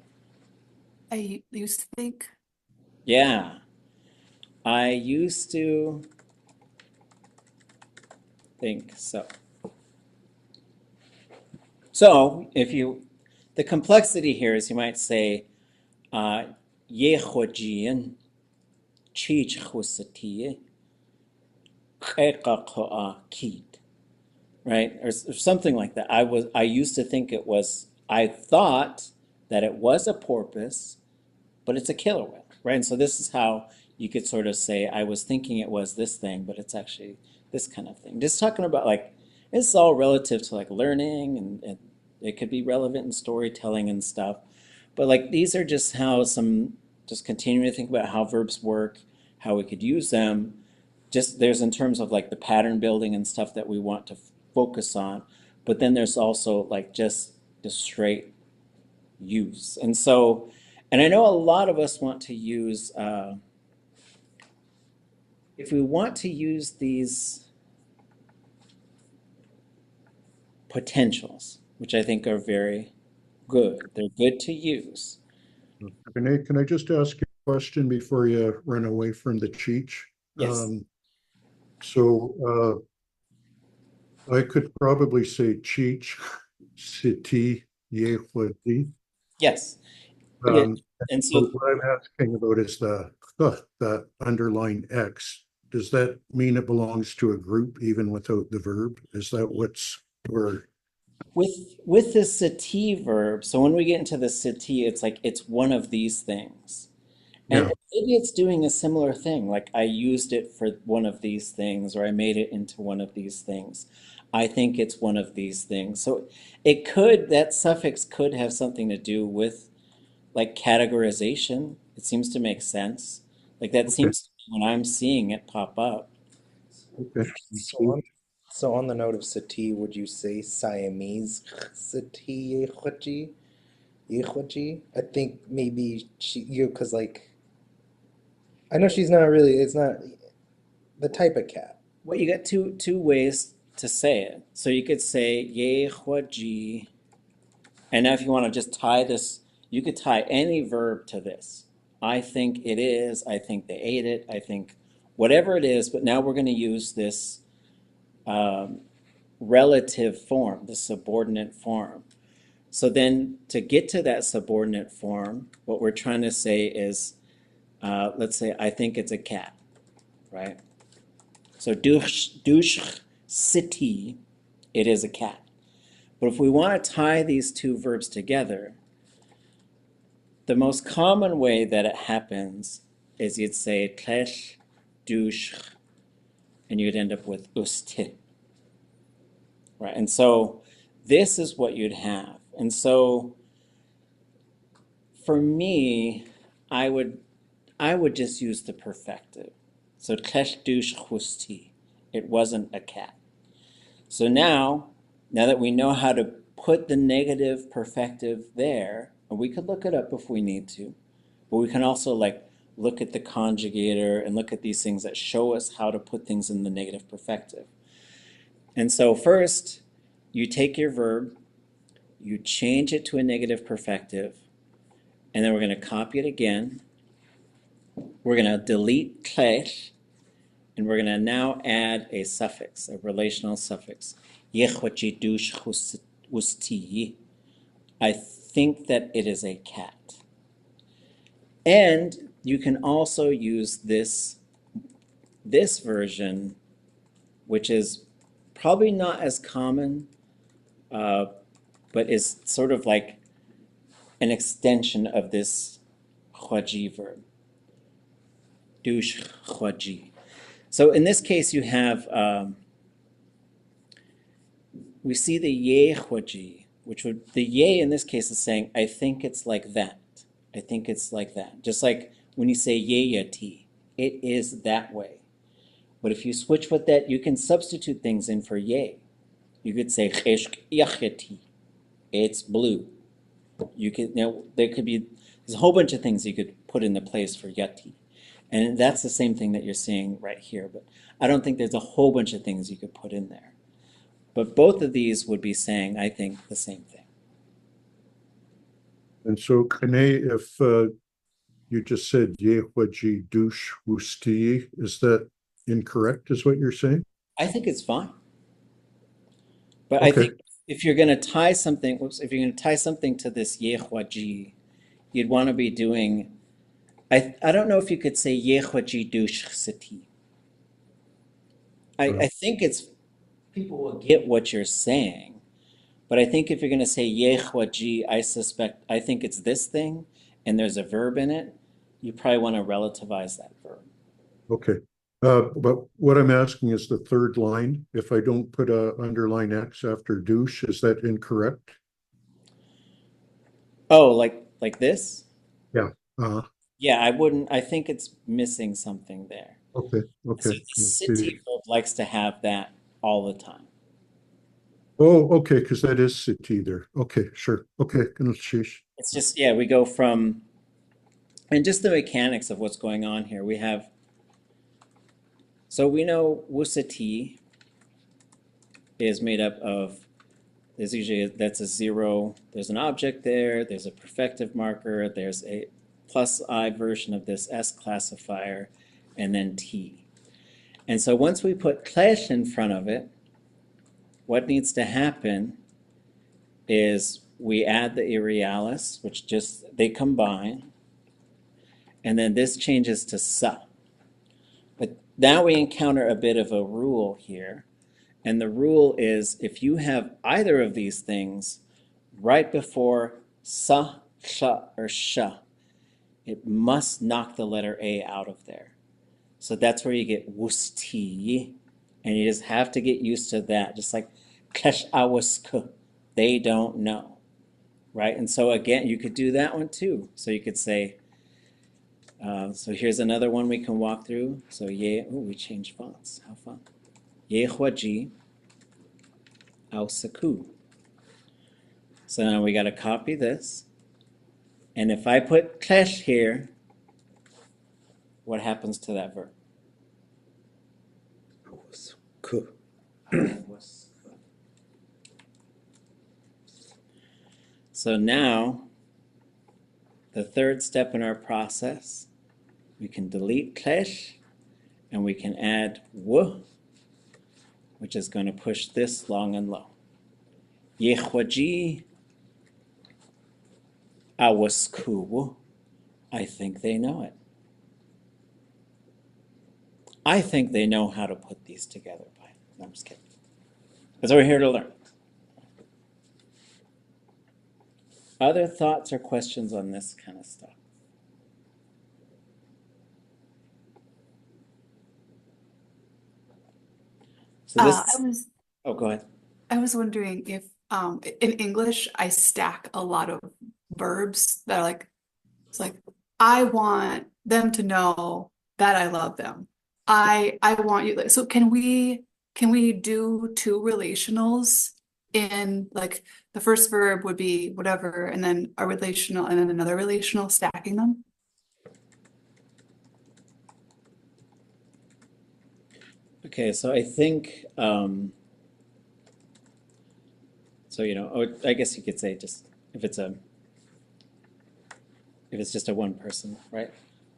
I used to think? Yeah, I used to think so. So the complexity here is you might say, ye waajée, cheech sitee, keet, right? Or something like that. I used to think I thought that it was a porpoise, but it's a killer whale, right? And so this is how you could sort of say, I was thinking it was this thing, but it's actually this kind of thing. Just talking about it's all relative to learning, and it could be relevant in storytelling and stuff. But these are just just continuing to think about how verbs work, how we could use them. Just there's in terms of the pattern building and stuff that we want to focus on. But then there's also just the straight use. And so, and I know a lot of us want to use, if we want to use these potentials, which I think are very good, they're good to use. Can I just ask you a question before you run away from the cheech? Yes. So I could probably say cheech, sitee, ye waajée. Yes. And So so what I'm asking about is the underline X. Does that mean it belongs to a group even without the verb? Is that where? with the sitee verb, so when we get into the sitee, it's one of these things. And Yeah. maybe it's doing a similar thing, I used it for one of these things, or I made it into one of these things. I think it's one of these things. So that suffix could have something to do with categorization. It seems to make sense. That seems to be when I'm seeing it pop up. Okay. So on the note of sitee, would you say Siamese sitee ye waajée? Ye waajée? I think maybe because I know she's not really, it's not the type of cat. Well, you got two ways to say it. So you could say ye waajée, and now if you want to just tie this, you could tie any verb to this. I think it is, I think they ate it, I think whatever it is, but now we're going to use this relative form, the subordinate form. So then to get to that subordinate form, what we're trying to say is, let's say, I think it's a cat, right? So dush sitee, it is a cat. But if we want to tie these two verbs together, the most common way that it happens is you'd say tlesh, dush, and you'd end up with usti. Right? And so this is what you'd have. And so for me, I would just use the perfective. So tlesh, dush, usti. It wasn't a cat. So now that we know how to put the negative perfective there, and we could look it up if we need to, but we can also like look at the conjugator and look at these things that show us how to put things in the negative perfective. And so first, you take your verb, you change it to a negative perfective, and then we're going to copy it again. We're going to delete tlein, and we're going to now add a suffix, a relational suffix. I think that it is a cat. And you can also use this version, which is probably not as common, but is sort of like an extension of this waajée verb. Douche waajée. So in this case, you have, we see the waajée, which would, the in this case is saying, I think it's like that. I think it's like that. Just like when you say yayati, it is that way. But if you switch with that, you can substitute things in for yay. You could say yachati, it's blue. You could, now there could be, there's a whole bunch of things you could put in the place for yati. And that's the same thing that you're seeing right here. But I don't think there's a whole bunch of things you could put in there. But both of these would be saying, I think, the same thing. And so, Kane, if you just said ye waajée douche sitee, is that incorrect, is what you're saying? I think it's fine. But Okay. I think if you're going to tie something, if you're going to tie something to this ye waajée, you'd want to be doing, I don't know if you could say ye waajée douche sitee. I think it's, people will get what you're saying. But I think if you're going to say ye waajée, I think it's this thing, and there's a verb in it, you probably want to relativize that verb. Okay. But what I'm asking is the third line. If I don't put a underline X after douche, is that incorrect? Oh, like this? Yeah. Yeah, I wouldn't. I think it's missing something there. Okay. So Okay. the sitee verb likes to have that all the time. Oh, okay, because that is sitee there. Okay, sure. Okay, sheesh. It's just, yeah, we go from, and just the mechanics of what's going on here. We have, so we know sitee is made up of, there's usually, that's a zero, there's an object there, there's a perfective marker, there's a plus I version of this S classifier, and then T. And so once we put tlein in front of it, what needs to happen is we add the awliyéx, which just, they combine, and then this changes to sa. But now we encounter a bit of a rule here, and the rule is if you have either of these things right before sa, sha, or sha, it must knock the letter A out of there. So that's where you get wustee, and you just have to get used to that, just like kesh awask, they don't know, right? And so again, you could do that one too. So you could say, so here's another one we can walk through. So ye, oh, we changed fonts, how fun. Ye waajée awsaku. So now we got to copy this. And if I put tlein here, what happens to that verb? So now, the third step in our process, we can delete tlein, and we can add w, which is going to push this long and low. Ye waajée awasku. I think they know it. I think they know how to put these together. No, I'm just kidding. Because we're here to learn. Other thoughts or questions on this kind of stuff? So this, oh, go ahead. I was wondering if in English I stack a lot of verbs that are like, it's like I want them to know that I love them. I want you, so can we can we do two relationals in like the first verb would be whatever, and then a relational and then another relational, stacking them? Okay, so I think, so, you know, I guess you could say just if it's just a one person, right?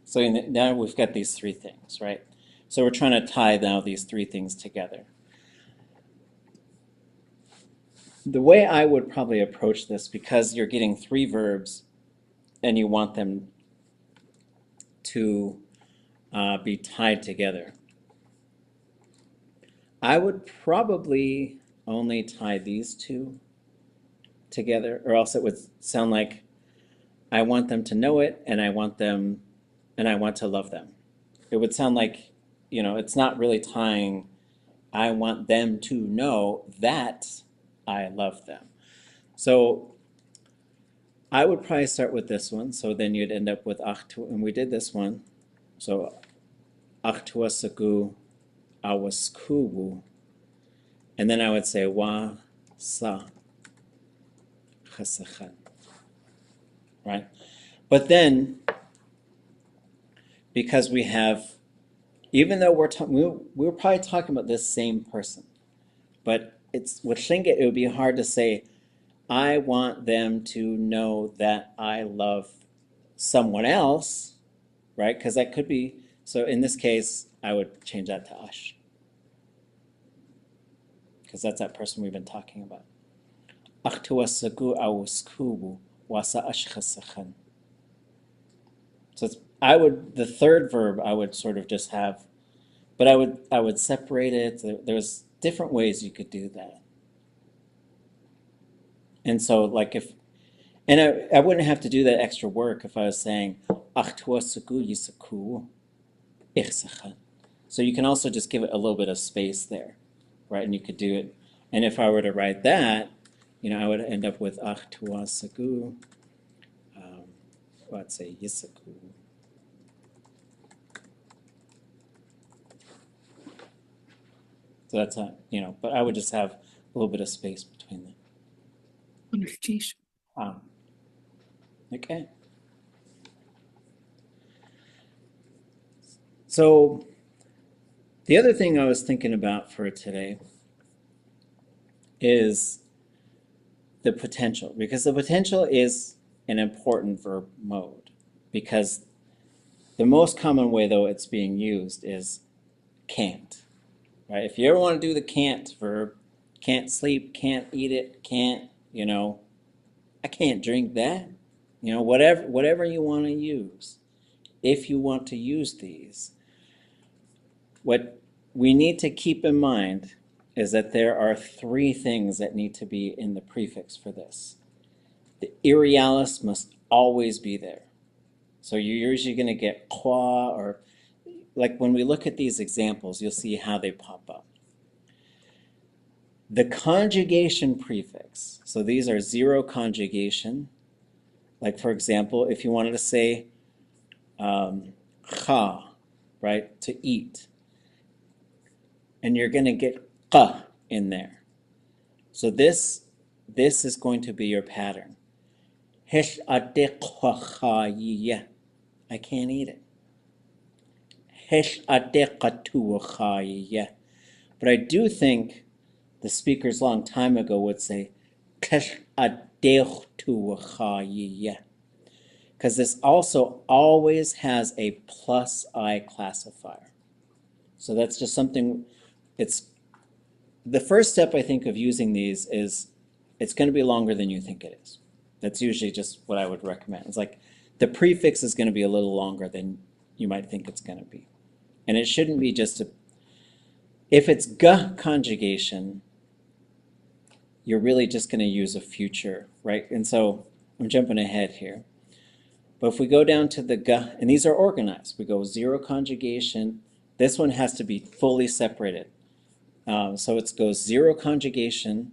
So now we've got these three things, right? So we're trying to tie now these three things together. The way I would probably approach this, because you're getting three verbs and you want them to be tied together, I would probably only tie these two together, or else it would sound like I want them to know it, and I want them, and I want to love them. It would sound like, you know, it's not really tying, I want them to know that I love them. So I would probably start with this one, so then you'd end up with achtu, and we did this one. So achtuasagu awaskuwu, and then I would say wa sa chasachan, right? But then, because we have, even though we're probably talking about this same person, but it's with Tlingit, it would be hard to say, I want them to know that I love someone else, right? Because that could be, so in this case, I would change that to ash, because that's that person we've been talking about. Achtuasagu awuskubu wasa ashchasachan. So it's, the third verb I would sort of just have, but I would separate it. There's different ways you could do that. And so like I wouldn't have to do that extra work if I was saying achtuasagu yisaku ichsachan. So you can also just give it a little bit of space there, right? And you could do it. And if I were to write that, you know, I would end up with achtuasagu, let's say yisaku. So that's not, you know, but I would just have a little bit of space between them. Okay. So the other thing I was thinking about for today is the potential, because the potential is an important verb mode, because the most common way, though, it's being used is can't, right? If you ever want to do the can't verb, can't sleep, can't eat it, can't, you know, I can't drink that, you know, whatever you want to use. If you want to use these, what we need to keep in mind is that there are three things that need to be in the prefix for this. The irialis must always be there. So you're usually going to get qua, or like when we look at these examples, you'll see how they pop up. The conjugation prefix, so these are zero conjugation. Like for example, if you wanted to say cha, right, to eat, and you're going to get qa in there. So this is going to be your pattern. I can't eat it. But I do think the speakers long time ago would say because this also always has a plus I classifier. So that's just something, it's the first step I think of using these is it's going to be longer than you think it is. That's usually just what I would recommend. It's like the prefix is going to be a little longer than you might think it's going to be. And it shouldn't be just if it's ga conjugation, you're really just going to use a future, right? And so I'm jumping ahead here. But if we go down to the ga, and these are organized, we go zero conjugation. This one has to be fully separated. So it goes zero conjugation.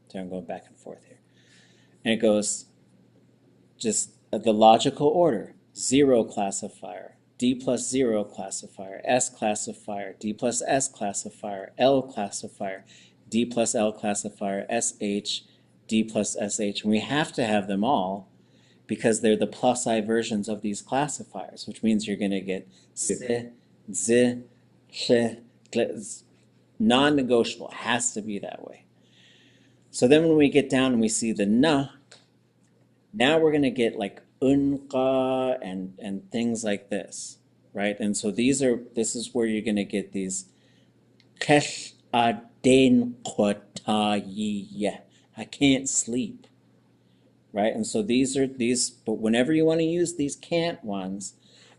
So I'm going back and forth here. And it goes just the logical order, zero classifier, D plus 0 classifier, S classifier, D plus S classifier, L classifier, D plus L classifier, SH, D plus SH. And we have to have them all because they're the plus I versions of these classifiers, which means you're going to get Z, Z, Sh, non-negotiable. It has to be that way. So then when we get down and we see the na, now we're going to get like unqa and things like this, right? And so this is where you're going to get these kesh aden qatayiya. I can't sleep, right? And so these, but whenever you want to use these can't ones,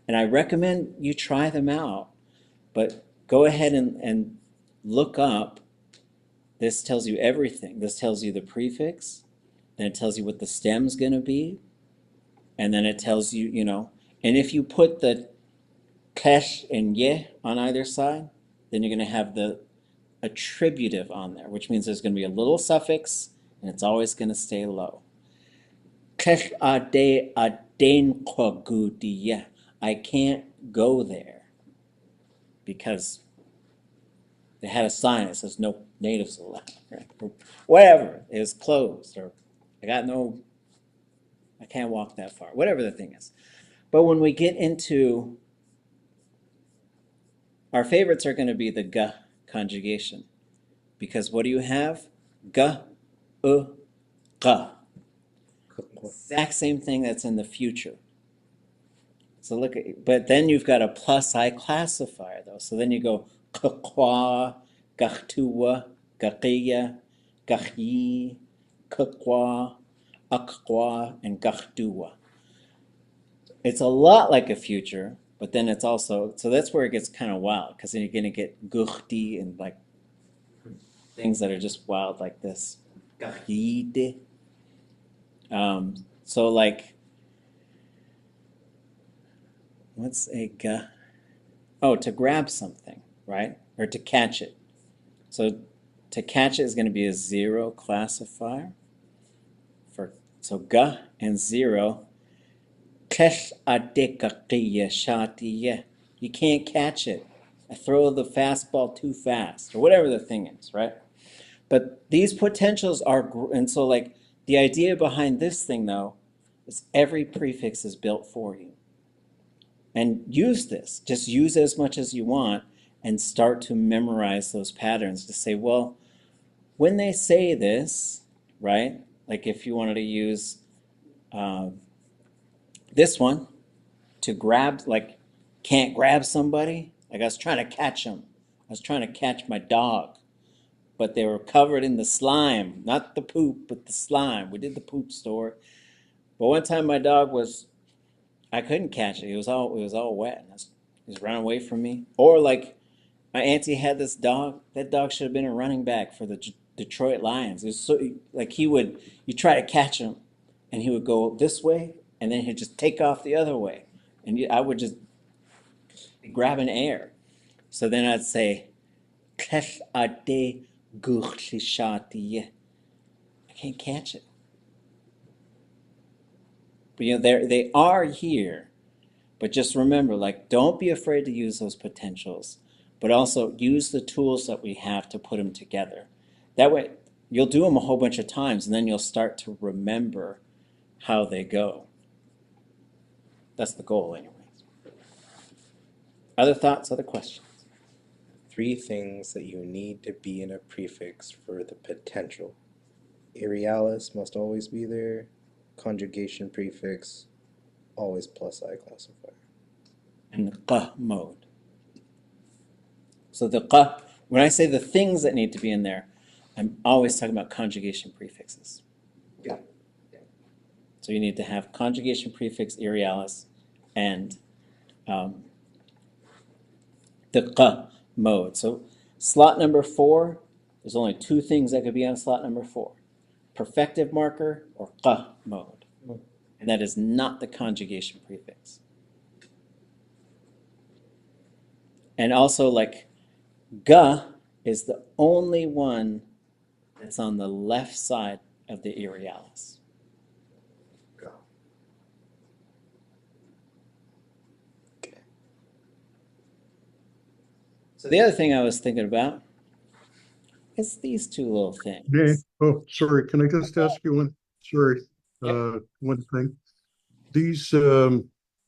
and I recommend you try them out, but go ahead and look up. This tells you everything. This tells you the prefix, then it tells you what the stem's going to be, and then it tells you, you know, and if you put the kesh and ye on either side, then you're going to have the attributive on there, which means there's going to be a little suffix, and it's always going to stay low. Kesh ade aden kwagudiya. I can't go there because they had a sign that says no natives allowed, right? Or whatever, it was closed, or I can't walk that far, whatever the thing is. But when we get into, our favorites are going to be the ga conjugation, because what do you have? Ga, ga. Exact same thing that's in the future. So look at, but then you've got a plus I classifier though. So then you go kakwa, gachtua, gaqiya, gachi, kakwa, akwa, and gachdua. It's a lot like a future, but then it's also, so that's where it gets kind of wild, because then you're going to get guchdi and like things that are just wild like this. Gachide. So like, what's a ga? Oh, to grab something, right? Or to catch it. So to catch it is going to be a 0 classifier. So ga and 0. Kesh adekaqiya shatiya. You can't catch it. I throw the fastball too fast, or whatever the thing is, right? But these potentials are, and so like the idea behind this thing though, is every prefix is built for you. And use this, just use as much as you want and start to memorize those patterns to say, well, when they say this, right? Like if you wanted to use this one to grab, like can't grab somebody, like I was trying to catch them. I was trying to catch my dog, but they were covered in the slime, not the poop, but the slime. We did the poop store. But one time my dog I couldn't catch it. It was all wet. And he was running away from me. Or like my auntie had this dog. That dog should have been a running back for the Detroit Lions. It was so like you try to catch him, and he would go this way, and then he'd just take off the other way, and I would just be grabbing air. So then I'd say, "Kesh ade guchishati." I can't catch it. But you know, they are here. But just remember, like, don't be afraid to use those potentials, but also use the tools that we have to put them together. That way, you'll do them a whole bunch of times, and then you'll start to remember how they go. That's the goal, anyways. Other thoughts, other questions? 3 things that you need to be in a prefix for the potential. Arealis must always be there. Conjugation prefix, always plus I classifier. And the qa mode. So the qa, when I say the things that need to be in there, I'm always talking about conjugation prefixes. Yeah. So you need to have conjugation prefix, arealis, and the qa mode. So slot number 4, there's only 2 things that could be on slot number 4. Perfective marker or qa mode. And that is not the conjugation prefix. And also like ga is the only one that's on the left side of the arealis. Go. Okay. So the other thing I was thinking about is these two little things. Yeah. Oh, sorry. Can I just ask you one? Sorry. One thing. These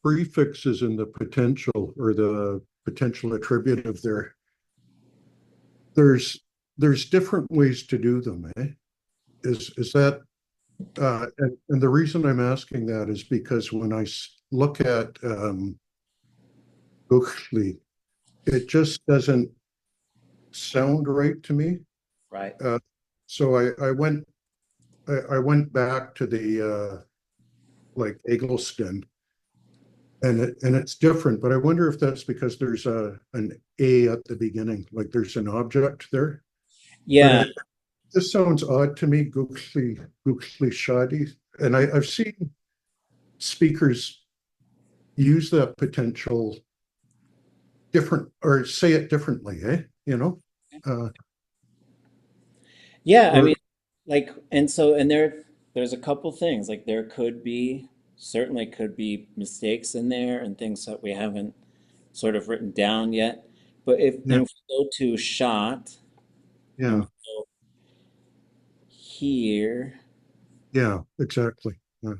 prefixes in the potential or the potential attributive there, there's different ways to do them, eh? Is that and the reason I'm asking that is because when I look at Buchli, it just doesn't sound right to me. Right. So I went back to the like Eggleston, and it's different, but I wonder if that's because there's an A at the beginning, like there's an object there. Yeah. But this sounds odd to me, Guchli Shadi. And I've seen speakers use that potential different or say it differently, eh? You know? Yeah, I Or mean, like, and there's a couple things. Like there certainly could be mistakes in there and things that we haven't sort of written down yet. But if yeah, we go to shot and yeah, we go here, yeah, exactly. Yeah,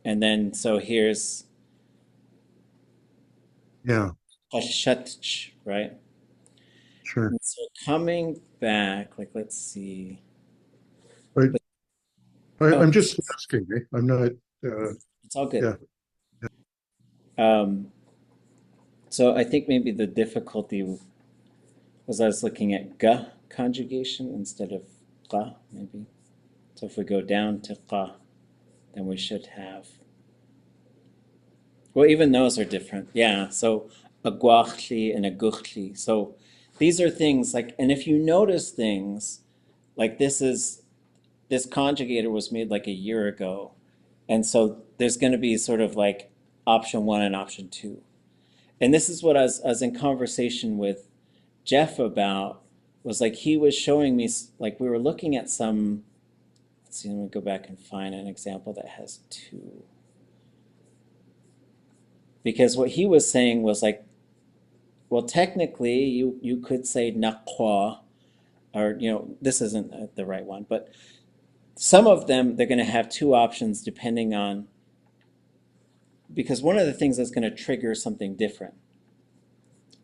and then so here's yeah, Ashatch, right? sure. And so coming back, like let's see. I, But oh, I'm just asking, eh? I'm not, it's all good. yeah, So I think maybe the difficulty was I was looking at ga conjugation instead of qa, maybe. So if we go down to qa, then we should have. Well, even those are different. Yeah. So a guachli and a guchli. So these are things like, and if you notice things like this conjugator was made like a year ago. And so there's going to be sort of like option 1 and option 2. And this is what I was in conversation with Jeff about, was like he was showing me, like we were looking at some, let's see, let me go back and find an example that has 2. Because what he was saying was like, well, technically you could say naqwa, or, this isn't the right one, but some of them, they're going to have 2 options depending on, because one of the things that's going to trigger something different.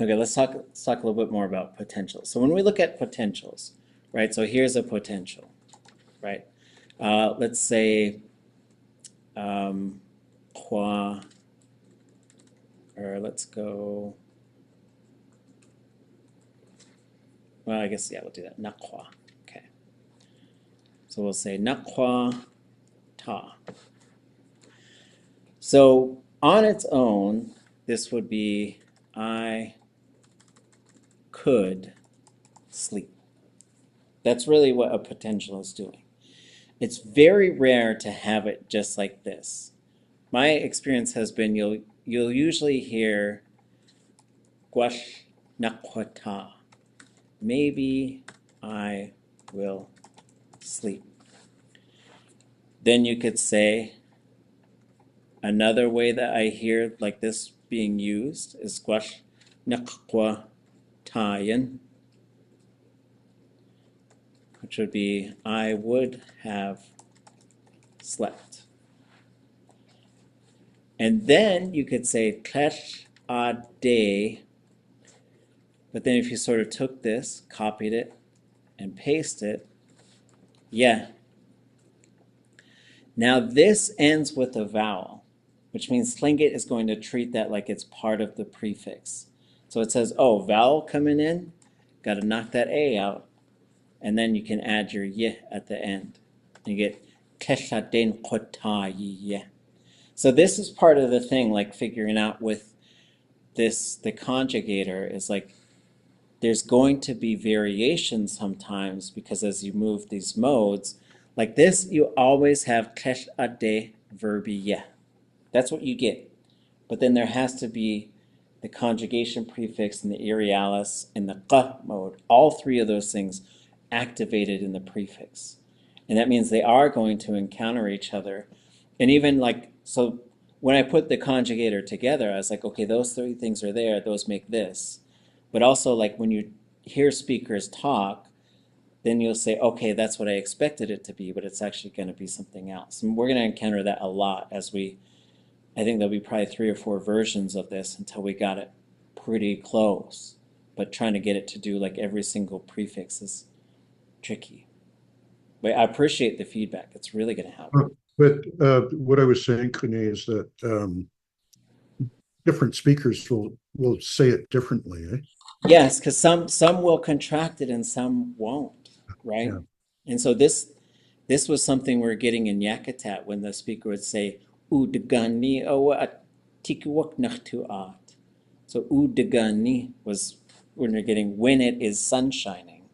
Okay, let's talk a little bit more about potentials. So when we look at potentials, right? So here's a potential, right? Let's say qua, or let's go. Well, I guess yeah, we'll do that. Naqwa. Okay. So we'll say naqwa ta. So on its own, this would be I could sleep. That's really what a potential is doing. It's very rare to have it just like this. My experience has been you'll usually hear gwash nakwata. Maybe I will sleep. Then you could say, another way that I hear like this being used is gwash nakwa tayan, which would be I would have slept. And then you could say klesh ade, but then if you sort of took this, copied it, and pasted it, yeah. Now this ends with a vowel, which means Tlingit is going to treat that like it's part of the prefix. So it says, oh, vowel coming in, got to knock that A out, and then you can add your ye at the end. You get keshaden kota ye. So this is part of the thing, like figuring out with this, the conjugator is like, there's going to be variations sometimes because as you move these modes, like this, you always have kesh ade verbi ye. That's what you get. But then there has to be the conjugation prefix and the irialis and the qa mode. All 3 of those things activated in the prefix. And that means they are going to encounter each other. And even like, so when I put the conjugator together, I was like, okay, those 3 things are there, those make this. But also, like when you hear speakers talk, then you'll say, okay, that's what I expected it to be, but it's actually going to be something else. And we're going to encounter that a lot I think there'll be probably 3 or 4 versions of this until we got it pretty close. But trying to get it to do like every single prefix is tricky. But I appreciate the feedback. It's really going to help. But what I was saying, Kune, is that different speakers will say it differently. Eh? Yes, because some will contract it and some won't, right? Yeah. And so this was something we're getting in Yakutat when the speaker would say udagani awat tikiwak nachtuat. So udagani was when they're getting when it is sun shining.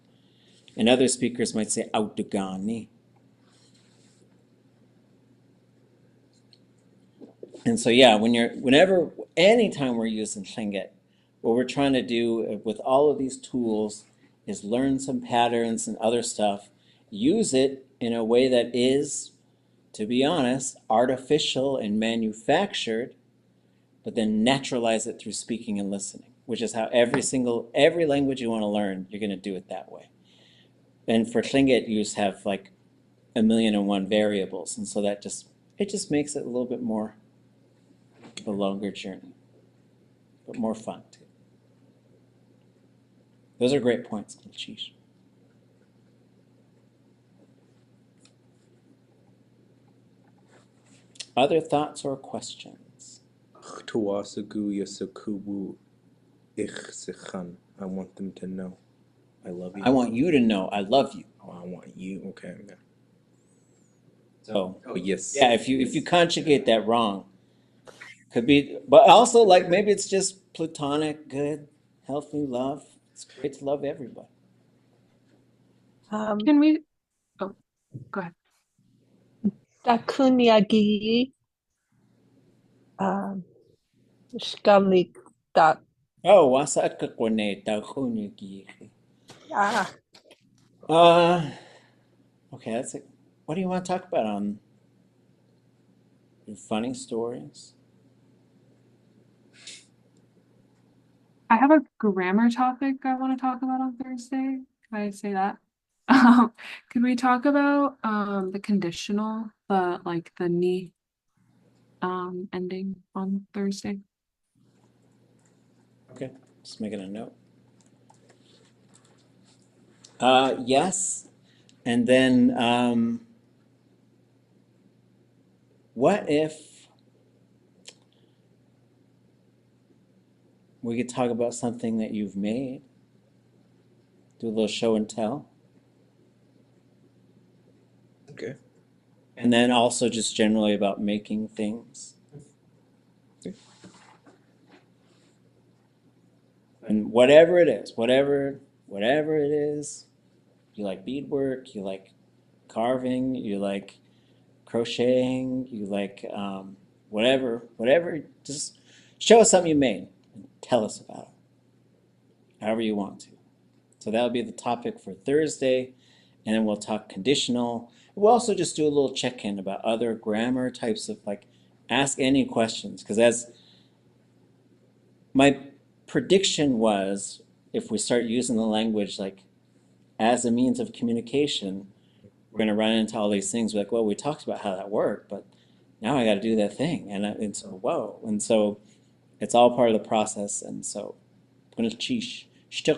And other speakers might say outdagani. And so yeah, anytime we're using Tlingit, what we're trying to do with all of these tools is learn some patterns and other stuff, use it in a way that is, to be honest, artificial and manufactured, but then naturalize it through speaking and listening, which is how every language you want to learn, you're going to do it that way. And for Tlingit, you just have like 1,000,001 variables, and so it just makes it a little bit more of a longer journey, but more fun too. Those are great points, Chish. Other thoughts or questions? Tuwasagu yasakubu ichsikhan. I want them to know. I love you. I want you to know I love you. Oh, I want you. Okay. So Oh yes. yeah, if you conjugate that wrong, could be, but also like maybe it's just platonic, good, healthy love. It's great to love everybody. Can we? Oh, go ahead. Dakunyagi, shkalneek. Oh, wasa kakone tauchunigi. Ah, Okay, that's it. What do you want to talk about on your funny stories? I have a grammar topic I want to talk about on Thursday. Can I say that? Could we talk about the conditional, the ni ending on Thursday? Okay, just making a note. Yes, and then what if we could talk about something that you've made? Do a little show and tell. Okay. And then also just generally about making things. Okay. And whatever it is, whatever it is, you like beadwork, you like carving, you like crocheting, you like whatever, just show us something you made and tell us about it, however you want to. So that'll be the topic for Thursday, and then we'll talk conditional. We'll also just do a little check-in about other grammar types of, like, ask any questions, because as my prediction was, if we start using the language like as a means of communication, we're going to run into all these things. We're like, well, we talked about how that worked, but now I got to do that thing, and so whoa, and so it's all part of the process. And so I'm going to chish. Sheesh.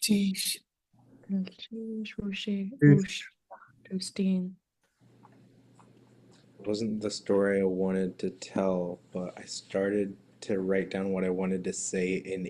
Cheese. Wasn't the story I wanted to tell, but I started to write down what I wanted to say in